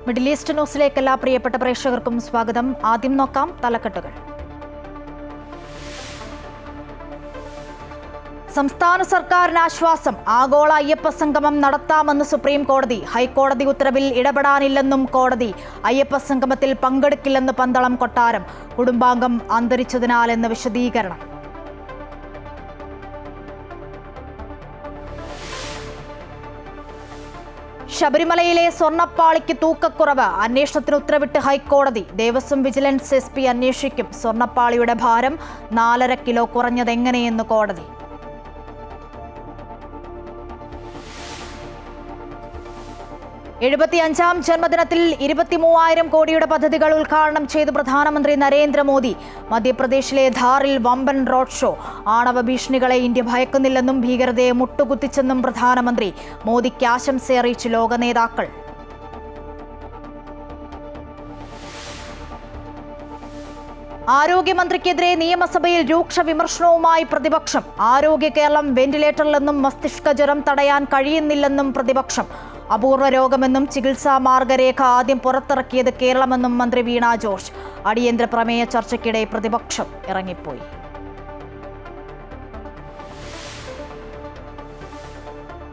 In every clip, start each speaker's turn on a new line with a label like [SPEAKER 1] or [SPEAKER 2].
[SPEAKER 1] Middle east ന്യൂസിലേക്ക് എല്ലാ പ്രിയപ്പെട്ട പ്രേക്ഷകർക്കും സ്വാഗതം. ആദ്യം നോക്കാം തലക്കെട്ടുകൾ. സംസ്ഥാന സർക്കാരിന് ആശ്വാസം. ആഗോള അയ്യപ്പ സംഗമം നടത്താമെന്ന് സുപ്രീം കോടതി. ഹൈക്കോടതി ഉത്തരവിൽ ഇടപെടാനില്ലെന്നും കോടതി. അയ്യപ്പ സംഗമത്തിൽ പങ്കെടുക്കില്ലെന്ന് പന്തളം കൊട്ടാരം. കുടുംബാംഗം അന്തരിച്ചതിനാലെന്ന് വിശദീകരണം. ശബരിമലയിലെ സ്വർണ്ണപ്പാളിക്ക് തൂക്കക്കുറവ്. അന്വേഷണത്തിന് ഉത്തരവിട്ട് ഹൈക്കോടതി. ദേവസ്വം വിജിലൻസ് SP അന്വേഷിക്കും. സ്വർണ്ണപ്പാളിയുടെ ഭാരം 4.5 കിലോ കുറഞ്ഞതെങ്ങനെയെന്ന് കോടതി. എഴുപത്തിയഞ്ചാം ജന്മദിനത്തിൽ 23,000 കോടിയുടെ പദ്ധതികൾ ഉദ്ഘാടനം ചെയ്ത് പ്രധാനമന്ത്രി നരേന്ദ്രമോദി. മധ്യപ്രദേശിലെ ധാറിൽ വമ്പൻ റോഡ് ഷോ. ആണവ ഭീഷണികളെ ഇന്ത്യ ഭയക്കുന്നില്ലെന്നും ഭീകരതയെ മുട്ടുകുത്തിച്ചെന്നും പ്രധാനമന്ത്രി. മോദിക്ക് ആശംസയറിയിച്ച് ലോക നേതാക്കൾ. ആരോഗ്യമന്ത്രിക്കെതിരെ നിയമസഭയിൽ രൂക്ഷ വിമർശനവുമായി പ്രതിപക്ഷം. ആരോഗ്യ കേരളം വെന്റിലേറ്ററിലെന്നും മസ്തിഷ്ക ജ്വരം തടയാൻ കഴിയുന്നില്ലെന്നും പ്രതിപക്ഷം. അപൂർവ രോഗമെന്നും ചികിത്സാ മാർഗരേഖ ആദ്യം പുറത്തിറക്കിയത് കേരളമെന്നും മന്ത്രി വീണ ജോർജ്. അടിയന്തര പ്രമേയ ചർച്ചയ്ക്കിടെ പ്രതിപക്ഷം ഇറങ്ങിപ്പോയി.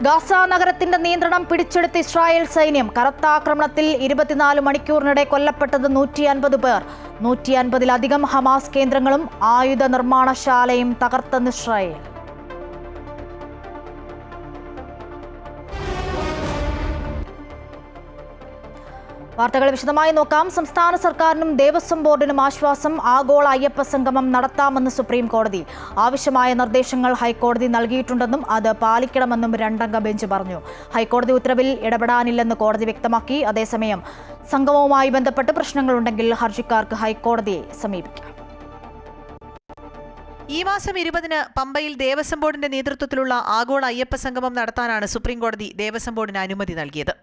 [SPEAKER 1] ഗാസ നഗരത്തിന്റെ നിയന്ത്രണം പിടിച്ചെടുത്ത് ഇസ്രായേൽ സൈന്യം. കനത്ത ആക്രമണത്തിൽ 24 മണിക്കൂറിനിടെ കൊല്ലപ്പെട്ടത് 150 പേർ. 150-ലധികം ഹമാസ് കേന്ദ്രങ്ങളും ആയുധ നിർമ്മാണശാലയും തകർത്തെന്ന് ഇസ്രായേൽ. വാർത്തകൾ വിശദമായി നോക്കാം. സംസ്ഥാന സർക്കാരിനും ദേവസ്വം ബോർഡിനും ആശ്വാസം. ആഗോള അയ്യപ്പ സംഗമം നടത്താമെന്ന് സുപ്രീം കോടതി. ആവശ്യമായ നിർദ്ദേശങ്ങൾ ഹൈക്കോടതി നൽകിയിട്ടുണ്ടെന്നും അത് പാലിക്കണമെന്നും 2-അംഗ ബെഞ്ച് പറഞ്ഞു. ഹൈക്കോടതി ഉത്തരവിൽ ഇടപെടാനില്ലെന്ന് കോടതി വ്യക്തമാക്കി. അതേസമയം സംഗമവുമായി ബന്ധപ്പെട്ട് പ്രശ്നങ്ങളുണ്ടെങ്കിൽ ഹർജിക്കാർക്ക് ഹൈക്കോടതിയെ സമീപിക്കാം.
[SPEAKER 2] ഈ മാസം 20-ന് പമ്പയിൽ ദേവസ്വം ബോർഡിന്റെ നേതൃത്വത്തിലുള്ള ആഗോള അയ്യപ്പ സംഗമം നടത്താനാണ് സുപ്രീം കോടതി ദേവസ്വം ബോർഡിന് അനുമതി നൽകിയത്.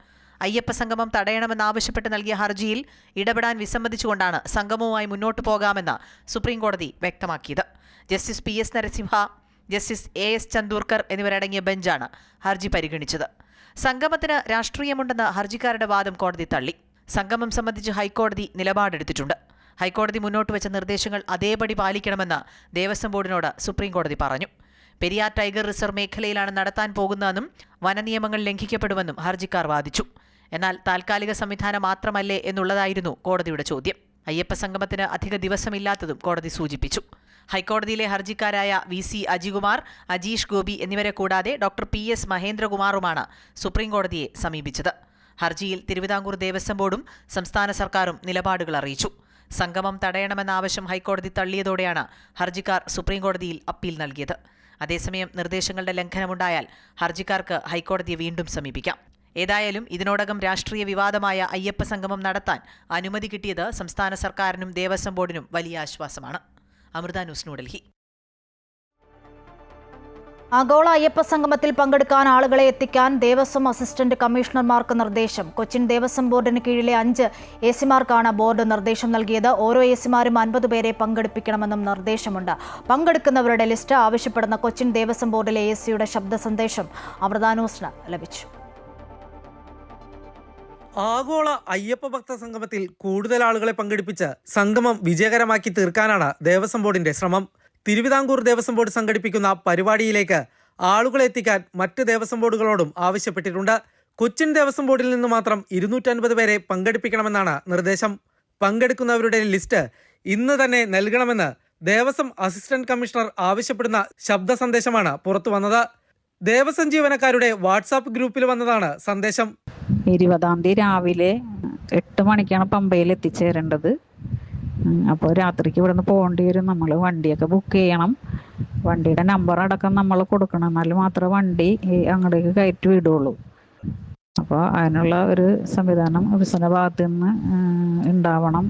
[SPEAKER 2] അയ്യപ്പ സംഗമം തടയണമെന്നാവശ്യപ്പെട്ട് നൽകിയ ഹർജിയിൽ ഇടപെടാൻ വിസമ്മതിച്ചുകൊണ്ടാണ് സംഗമവുമായി മുന്നോട്ടു പോകാമെന്ന് സുപ്രീം കോടതി വ്യക്തമാക്കിയത്. Justice PS Narasimha, justice AS Chandurkar എന്നിവരടങ്ങിയ ബെഞ്ചാണ് ഹർജി പരിഗണിച്ചത്. സംഗമത്തിന് രാഷ്ട്രീയമുണ്ടെന്ന ഹർജിക്കാരുടെ വാദം കോടതി തള്ളി. സംഗമം സംബന്ധിച്ച് ഹൈക്കോടതി നിലപാടെടുത്തിട്ടുണ്ട്. ഹൈക്കോടതി മുന്നോട്ട് വെച്ച നിർദ്ദേശങ്ങൾ അതേപടി പാലിക്കണമെന്ന് ദേവസ്വം ബോർഡിനോട് സുപ്രീം കോടതി പറഞ്ഞു. പെരിയാർ ടൈഗർ റിസർവ് മേഖലയിലാണ് നടത്താൻ പോകുന്നതെന്നും വനനിയമങ്ങൾ ലംഘിക്കപ്പെടുമെന്നും ഹർജിക്കാർ വാദിച്ചു. എന്നാൽ താൽക്കാലിക സംവിധാനം മാത്രമല്ലേ എന്നുള്ളതായിരുന്നു കോടതിയുടെ ചോദ്യം. അയ്യപ്പ സംഗമത്തിന് അധിക ദിവസമില്ലാത്തതും കോടതി സൂചിപ്പിച്ചു. ഹൈക്കോടതിയിലെ ഹർജിക്കാരായ VC അജികുമാർ, അജീഷ് ഗോപി എന്നിവരെ കൂടാതെ ഡോക്ടർ PS മഹേന്ദ്രകുമാറുമാണ് സുപ്രീം കോടതിയെ സമീപിച്ചത്. ഹർജിയിൽ തിരുവിതാംകൂർ ദേവസ്വം ബോർഡും സംസ്ഥാന സർക്കാരും നിലപാടുകൾ അറിയിച്ചു. സംഗമം തടയണമെന്ന ആവശ്യം ഹൈക്കോടതി തള്ളിയതോടെയാണ് ഹർജിക്കാർ സുപ്രീം കോടതിയിൽ അപ്പീൽ നൽകിയത്. അതേസമയം നിർദ്ദേശങ്ങളുടെ ലംഘനമുണ്ടായാൽ ഹർജിക്കാർക്ക് ഹൈക്കോടതിയെ വീണ്ടും സമീപിക്കാം. ഏതായാലും ഇതിനോടകം രാഷ്ട്രീയ വിവാദമായ അയ്യപ്പ സംഗമം നടത്താൻ അനുമതി കിട്ടിയത് സംസ്ഥാന സർക്കാരിനും ദേവസ്വം ബോർഡിനും വലിയ ആശ്വാസമാണ്. അമൃത ന്യൂസ്, ന്യൂഡൽഹി.
[SPEAKER 1] ആഗോള അയ്യപ്പ സംഗമത്തിൽ പങ്കെടുക്കാൻ ആളുകളെ എത്തിക്കാൻ ദേവസ്വം അസിസ്റ്റന്റ് കമ്മീഷണർമാർക്ക് നിർദ്ദേശം. കൊച്ചിൻ ദേവസ്വം ബോർഡിന് കീഴിലെ 5 AC-മാർക്കാണ് ബോർഡ് നിർദ്ദേശം നൽകിയത്. ഓരോ AC-മാരും 50 പേരെ പങ്കെടുപ്പിക്കണമെന്നും നിർദ്ദേശമുണ്ട്. പങ്കെടുക്കുന്നവരുടെ ലിസ്റ്റ് ആവശ്യപ്പെടുന്ന കൊച്ചിൻ ദേവസ്വം ബോർഡിലെ AC-യുടെ ശബ്ദ സന്ദേശം അമൃത ന്യൂസിന് ലഭിച്ചു.
[SPEAKER 3] ആഗോള അയ്യപ്പ ഭക്ത സംഗമത്തിൽ കൂടുതൽ ആളുകളെ പങ്കെടുപ്പിച്ച് സംഗമം വിജയകരമാക്കി തീർക്കാനാണ് ദേവസ്വം ബോർഡിന്റെ ശ്രമം. തിരുവിതാംകൂർ ദേവസ്വം ബോർഡ് സംഘടിപ്പിക്കുന്ന പരിപാടിയിലേക്ക് ആളുകളെ എത്തിക്കാൻ മറ്റ് ദേവസ്വം ബോർഡുകളോടും ആവശ്യപ്പെട്ടിട്ടുണ്ട്. കൊച്ചിൻ ദേവസ്വം ബോർഡിൽ നിന്ന് മാത്രം 250 പേരെ പങ്കെടുപ്പിക്കണമെന്നാണ് നിർദ്ദേശം. പങ്കെടുക്കുന്നവരുടെ ലിസ്റ്റ് ഇന്ന് തന്നെ നൽകണമെന്ന് ദേവസ്വം അസിസ്റ്റന്റ് കമ്മീഷണർ ആവശ്യപ്പെടുന്ന ശബ്ദ സന്ദേശമാണ് പുറത്തു വന്നത്. ദേവസ്വം ജീവനക്കാരുടെ വാട്സാപ്പ് ഗ്രൂപ്പിൽ വന്നതാണ് സന്ദേശം.
[SPEAKER 4] 20-ാം തീയതി രാവിലെ 8 മണിക്കാണ് പമ്പയിൽ എത്തിച്ചേരേണ്ടത്. അപ്പോൾ രാത്രിക്ക് ഇവിടുന്ന് പോകേണ്ടി വരും. നമ്മൾ വണ്ടിയൊക്കെ ബുക്ക് ചെയ്യണം. വണ്ടിയുടെ നമ്പർ അടക്കം നമ്മൾ കൊടുക്കണം. എന്നാൽ മാത്രമേ വണ്ടി അങ്ങോട്ടേക്ക് കയറ്റി വിടുള്ളൂ. അപ്പോൾ അതിനുള്ള ഒരു സംവിധാനം വികസന ഭാഗത്തു നിന്ന് ഉണ്ടാവണം.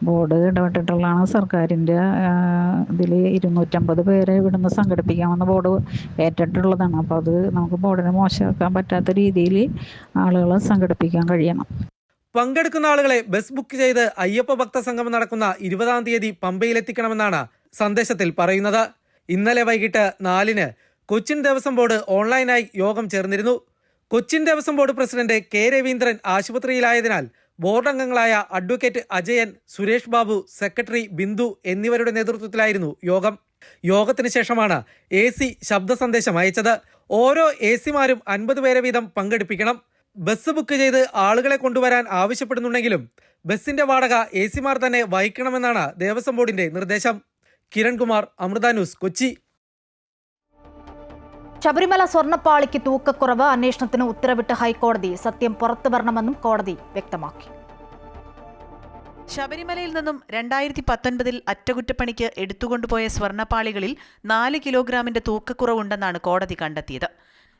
[SPEAKER 4] ബോർഡ് ഇടപെട്ടിട്ടുള്ളതാണ്. സർക്കാരിൻ്റെ ഇതിൽ 250 പേരെ ഇവിടുന്ന് സംഘടിപ്പിക്കാമെന്ന് ബോർഡ് ഏറ്റിട്ടുള്ളതാണ്. അപ്പോൾ അത് നമുക്ക് ബോർഡിനെ മോശമാക്കാൻ പറ്റാത്ത രീതിയിൽ ആളുകളെ സംഘടിപ്പിക്കാൻ കഴിയണം.
[SPEAKER 3] പങ്കെടുക്കുന്ന ആളുകളെ ബസ് ബുക്ക് ചെയ്ത് അയ്യപ്പ ഭക്ത സംഗമം നടക്കുന്ന 20-ാം തീയതി പമ്പയിലെത്തിക്കണമെന്നാണ് സന്ദേശത്തിൽ പറയുന്നത്. ഇന്നലെ വൈകിട്ട് 4-ന് കൊച്ചിൻ ദേവസ്വം ബോർഡ് ഓൺലൈനായി യോഗം ചേർന്നിരുന്നു. Cochin Devaswom board president K. Raveendran ആശുപത്രിയിലായതിനാൽ ബോർഡ് അംഗങ്ങളായ അഡ്വക്കേറ്റ് അജയൻ, സുരേഷ് ബാബു, സെക്രട്ടറി ബിന്ദു എന്നിവരുടെ നേതൃത്വത്തിലായിരുന്നു യോഗം. യോഗത്തിന് ശേഷമാണ് AC ശബ്ദ സന്ദേശം അയച്ചത്. ഓരോ AC-മാരും 50 പേരെ വീതം പങ്കെടുപ്പിക്കണം. ബസ് ബുക്ക് ചെയ്ത് ആളുകളെ കൊണ്ടുവരാൻ ആവശ്യപ്പെടുന്നുണ്ടെങ്കിലും ബസിന്റെ വാടക AC-മാർ തന്നെ വഹിക്കണമെന്നാണ് ദേവസ്വം ബോർഡിന്റെ നിർദ്ദേശം. കിരൺകുമാർ, അമൃത ന്യൂസ്, കൊച്ചി.
[SPEAKER 1] ശബരിമല സ്വർണ്ണപ്പാളിക്ക് തൂക്കക്കുറവ് അന്വേഷണത്തിന് ഉത്തരവിട്ട് ഹൈക്കോടതി. സത്യം പുറത്തു വരണമെന്നും കോടതി വ്യക്തമാക്കി.
[SPEAKER 2] ശബരിമലയിൽ നിന്നും 2019 അറ്റകുറ്റപ്പണിക്ക് എടുത്തുകൊണ്ടുപോയ സ്വർണ്ണപ്പാളികളിൽ 4 കിലോഗ്രാമിന്റെ തൂക്കക്കുറവുണ്ടെന്നാണ് കോടതി കണ്ടെത്തിയത്.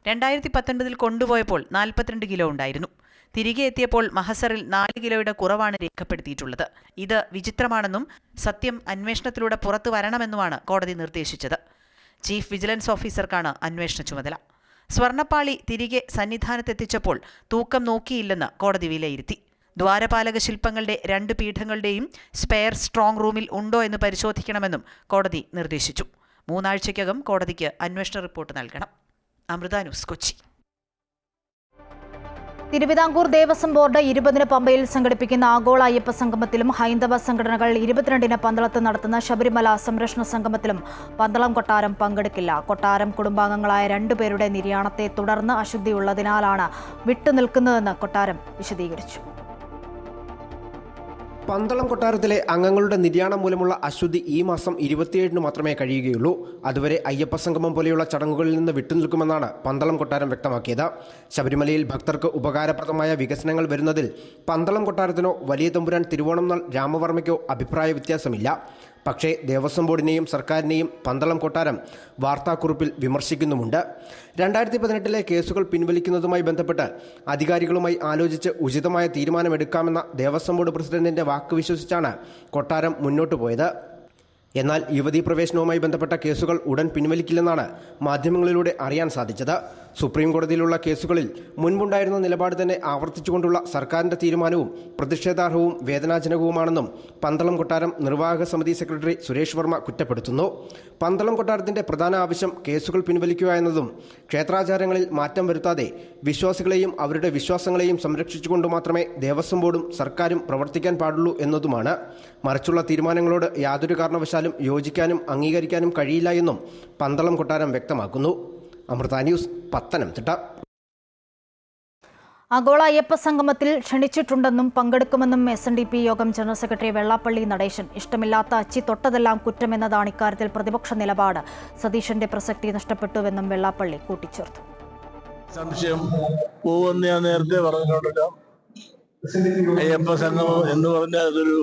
[SPEAKER 2] 2019 കൊണ്ടുപോയപ്പോൾ 42 കിലോ ഉണ്ടായിരുന്നു. തിരികെ എത്തിയപ്പോൾ മഹസറിൽ 4 കിലോയുടെ കുറവാണ് രേഖപ്പെടുത്തിയിട്ടുള്ളത്. ഇത് വിചിത്രമാണെന്നും സത്യം അന്വേഷണത്തിലൂടെ പുറത്തു വരണമെന്നുമാണ് കോടതി നിർദ്ദേശിച്ചത്. ചീഫ് വിജിലൻസ് ഓഫീസർക്കാണ് അന്വേഷണ ചുമതല. സ്വർണ്ണപ്പാളി തിരികെ സന്നിധാനത്തെത്തിച്ചപ്പോൾ തൂക്കം നോക്കിയില്ലെന്ന് കോടതി വിലയിരുത്തി. ദ്വാരപാലക ശില്പങ്ങളുടെ 2 പീഠങ്ങളുടെയും സ്പെയർ സ്ട്രോങ് റൂമിൽ ഉണ്ടോ എന്ന് പരിശോധിക്കണമെന്നും കോടതി നിർദ്ദേശിച്ചു. 3 ആഴ്ചയ്ക്കകം കോടതിക്ക് അന്വേഷണ റിപ്പോർട്ട് നൽകണം. അമൃത ന്യൂസ്, കൊച്ചി.
[SPEAKER 1] തിരുവിതാംകൂർ ദേവസ്വം ബോർഡ് 20-ന് പമ്പയിൽ സംഘടിപ്പിക്കുന്ന ആഗോള അയ്യപ്പ സംഗമത്തിലും ഹൈന്ദവ സംഘടനകൾ 22-ന് പന്തളത്ത് നടത്തുന്ന ശബരിമല സംരക്ഷണ സംഗമത്തിലും പന്തളം കൊട്ടാരം പങ്കെടുക്കില്ല. കൊട്ടാരം കുടുംബാംഗങ്ങളായ 2 പേരുടെ നിര്യാണത്തെ തുടർന്ന് അശുദ്ധിയുള്ളതിനാലാണ് വിട്ടുനിൽക്കുന്നതെന്ന് കൊട്ടാരം വിശദീകരിച്ചു.
[SPEAKER 5] പന്തളം കൊട്ടാരത്തിലെ അംഗങ്ങളുടെ നിര്യാണം മൂലമുള്ള അശുദ്ധി ഈ മാസം 27-ന് മാത്രമേ കഴിയുകയുള്ളൂ. അതുവരെ അയ്യപ്പ സംഗമം പോലെയുള്ള ചടങ്ങുകളിൽ നിന്ന് വിട്ടുനിൽക്കുമെന്നാണ് പന്തളം കൊട്ടാരം വ്യക്തമാക്കിയത്. ശബരിമലയിൽ ഭക്തർക്ക് ഉപകാരപ്രദമായ വികസനങ്ങൾ വരുന്നതിൽ പന്തളം കൊട്ടാരത്തിനോ വലിയ തമ്പുരാൻ തിരുവോണംനാൾ രാമവർമ്മയ്ക്കോ അഭിപ്രായ വ്യത്യാസമില്ല. പക്ഷേ ദേവസ്വം ബോർഡിനെയും സർക്കാരിനെയും പന്തളം കൊട്ടാരം വാർത്താക്കുറിപ്പിൽ വിമർശിക്കുന്നുമുണ്ട്. 2018-ലെ കേസുകൾ പിൻവലിക്കുന്നതുമായി ബന്ധപ്പെട്ട് അധികാരികളുമായി ആലോചിച്ച് ഉചിതമായ തീരുമാനമെടുക്കാമെന്ന ദേവസ്വം ബോർഡ് പ്രസിഡന്റിന്റെ വാക്ക് വിശ്വസിച്ചാണ് കൊട്ടാരം മുന്നോട്ടു പോയത്. എന്നാൽ യുവതീ പ്രവേശനവുമായി ബന്ധപ്പെട്ട കേസുകൾ ഉടൻ പിൻവലിക്കില്ലെന്നാണ് മാധ്യമങ്ങളിലൂടെ അറിയാൻ സാധിച്ചത്. സുപ്രീം കോടതിയിലുള്ള കേസുകളിൽ മുൻപുണ്ടായിരുന്ന നിലപാട് തന്നെ ആവർത്തിച്ചുകൊണ്ടുള്ള സർക്കാരിന്റെ തീരുമാനവും പ്രതിഷേധാർഹവും വേദനാജനകവുമാണെന്നും പന്തളം കൊട്ടാരം നിർവാഹക സമിതി സെക്രട്ടറി സുരേഷ് വർമ്മ കുറ്റപ്പെടുത്തുന്നു. പന്തളം കൊട്ടാരത്തിന്റെ പ്രധാന ആവശ്യം കേസുകൾ പിൻവലിക്കുക എന്നതും ക്ഷേത്രാചാരങ്ങളിൽ മാറ്റം വരുത്താതെ വിശ്വാസികളെയും അവരുടെ വിശ്വാസങ്ങളെയും സംരക്ഷിച്ചുകൊണ്ട് മാത്രമേ ദേവസ്വം ബോർഡും സർക്കാരും പ്രവർത്തിക്കാൻ പാടുള്ളൂ എന്നതുമാണ്. മറിച്ചുള്ള തീരുമാനങ്ങളോട് യാതൊരു കാരണവശാലും യോജിക്കാനും അംഗീകരിക്കാനും കഴിയില്ല എന്നും പന്തളം കൊട്ടാരം വ്യക്തമാക്കുന്നു. അമൃത ന്യൂസ്, പത്തനംതിട്ട.
[SPEAKER 1] ആഗോള അയ്യപ്പ സംഗമത്തിൽ ക്ഷണിച്ചിട്ടുണ്ടെന്നും പങ്കെടുക്കുമെന്നും SNDP യോഗം ജനറൽ സെക്രട്ടറി വെള്ളാപ്പള്ളി നടേശൻ. ഇഷ്ടമില്ലാത്ത അച്ചി തൊട്ടതെല്ലാം കുറ്റമെന്നതാണ് ഇക്കാര്യത്തിൽ പ്രതിപക്ഷ നിലപാട്. സതീശന്റെ പ്രസക്തി നഷ്ടപ്പെട്ടുവെന്നും വെള്ളാപ്പള്ളി കൂട്ടിച്ചേർത്തു.
[SPEAKER 6] സംശയം പോവെന്ന് ഞാൻ നേരത്തെ പറഞ്ഞിട്ടുണ്ടല്ലോ. അയ്യപ്പ സംഗമം എന്ന് പറഞ്ഞാൽ അതൊരു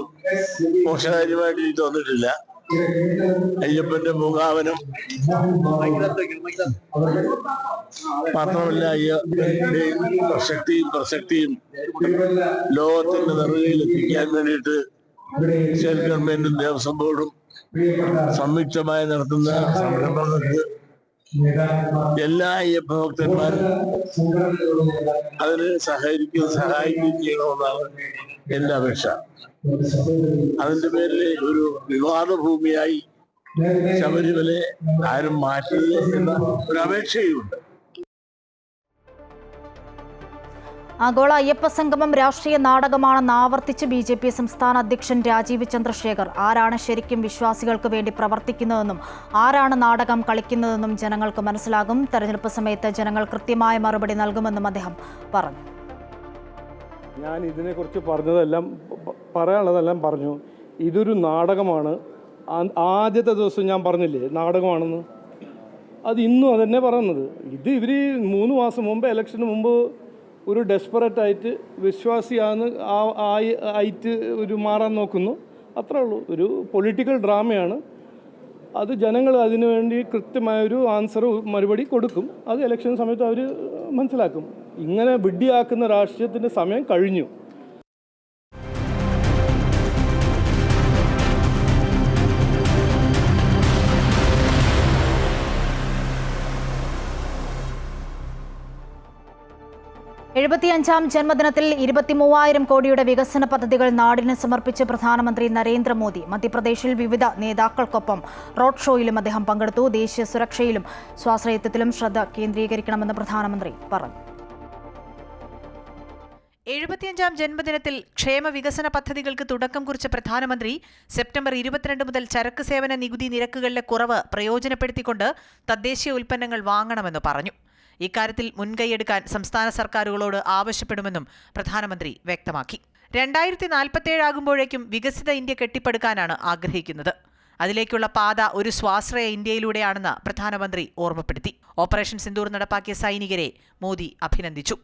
[SPEAKER 6] മോശകാര്യമായിട്ട് എനിക്ക് തോന്നിയിട്ടില്ല. അയ്യപ്പന്റെ മുഖാവനം മാത്രമല്ല, അയ്യപ്പന്റെയും പ്രസക്തിയും ലോകത്തിന്റെ നെറുകയിൽ എത്തിക്കാൻ വേണ്ടിയിട്ട് സ്റ്റേറ്റ് ഗവൺമെന്റും ദേവസ്വം ബോർഡും സംയുക്തമായി നടത്തുന്ന സംരംഭങ്ങൾക്ക് എല്ലാ അയ്യപ്പ ഭക്തന്മാരും അതിന് സഹായിക്കുകയും ചെയ്യണമെന്നാണ് എന്റെ അപേക്ഷ. അതിന്റെ പേരിൽ ഒരു വിവാദ ഭൂമിയായി ശബരിമലയെ ആരും മാറ്റരുത് എന്ന ഒരു അപേക്ഷയുമുണ്ട്.
[SPEAKER 1] ആഗോള അയ്യപ്പ സംഗമം രാഷ്ട്രീയ നാടകമാണെന്ന് ആവർത്തിച്ച് BJP സംസ്ഥാന അധ്യക്ഷൻ രാജീവ് ചന്ദ്രശേഖർ. ആരാണ് ശരിക്കും വിശ്വാസികൾക്ക് വേണ്ടി പ്രവർത്തിക്കുന്നതെന്നും ആരാണ് നാടകം കളിക്കുന്നതെന്നും ജനങ്ങൾക്ക് മനസ്സിലാകും. തെരഞ്ഞെടുപ്പ് സമയത്ത് ജനങ്ങൾ കൃത്യമായ മറുപടി നൽകുമെന്നും അദ്ദേഹം പറഞ്ഞു.
[SPEAKER 7] ഞാൻ ഇതിനെക്കുറിച്ച് പറയാനുള്ളതെല്ലാം പറഞ്ഞു. ഇതൊരു നാടകമാണ്. ആദ്യത്തെ ദിവസം ഞാൻ പറഞ്ഞില്ലേ നാടകമാണെന്ന്. അത് ഇന്നും അതന്നെ പറയുന്നത്. ഇവർ 3 മാസം മുമ്പ്, ഇലക്ഷന് മുമ്പ് ഒരു ഡെസ്പറേറ്റ് ആയിട്ട് ആയിട്ട് ഒരു മാറാൻ നോക്കുന്നു. അത്രേ ഉള്ളൂ. ഒരു പൊളിറ്റിക്കൽ ഡ്രാമയാണ് അത്. ജനങ്ങൾ അതിനു വേണ്ടി കൃത്യമായൊരു മറുപടി കൊടുക്കും. അത് ഇലക്ഷൻ സമയത്ത് അവർ മനസ്സിലാക്കും. ഇങ്ങനെ വിഡ്ഢിയാക്കുന്ന രാഷ്ട്രീയത്തിൻ്റെ സമയം കഴിഞ്ഞു.
[SPEAKER 1] എഴുപത്തിയഞ്ചാം ജന്മദിനത്തിൽ 23,000 കോടിയുടെ വികസന പദ്ധതികൾ നാടിന് സമർപ്പിച്ച് പ്രധാനമന്ത്രി നരേന്ദ്രമോദി. മധ്യപ്രദേശിൽ വിവിധ നേതാക്കൾക്കൊപ്പം റോഡ് ഷോയിലും അദ്ദേഹം പങ്കെടുത്തു. ദേശീയ സുരക്ഷയിലും സ്വാശ്രയത്വത്തിലും ശ്രദ്ധ കേന്ദ്രീകരിക്കണമെന്ന് പ്രധാനമന്ത്രി പറഞ്ഞു.
[SPEAKER 2] 75-ാം ജന്മദിനത്തിൽ ക്ഷേമ വികസന പദ്ധതികൾക്ക് തുടക്കം കുറിച്ച പ്രധാനമന്ത്രി സെപ്റ്റംബർ 22 മുതൽ ചരക്ക് സേവന നികുതി നിരക്കുകളിലെ കുറവ് പ്രയോജനപ്പെടുത്തിക്കൊണ്ട് തദ്ദേശീയ ഉൽപ്പന്നങ്ങൾ വാങ്ങണമെന്ന് പറഞ്ഞു. ഇക്കാര്യത്തിൽ മുൻകൈയെടുക്കാൻ സംസ്ഥാന സർക്കാരുകളോട് ആവശ്യപ്പെടുമെന്നും പ്രധാനമന്ത്രി വ്യക്തമാക്കി. 2047 ആകുമ്പോഴേക്കും വികസിത ഇന്ത്യ കെട്ടിപ്പടുക്കാനാണ് ആഗ്രഹിക്കുന്നത്. അതിലേക്കുള്ള പാത ഒരു സ്വാശ്രയ ഇന്ത്യയിലൂടെയാണെന്ന് പ്രധാനമന്ത്രി ഓർമ്മപ്പെടുത്തി. ഓപ്പറേഷൻ സിന്ദൂർ നടപ്പാക്കിയ സൈനികരെ മോദി അഭിനന്ദിച്ചു.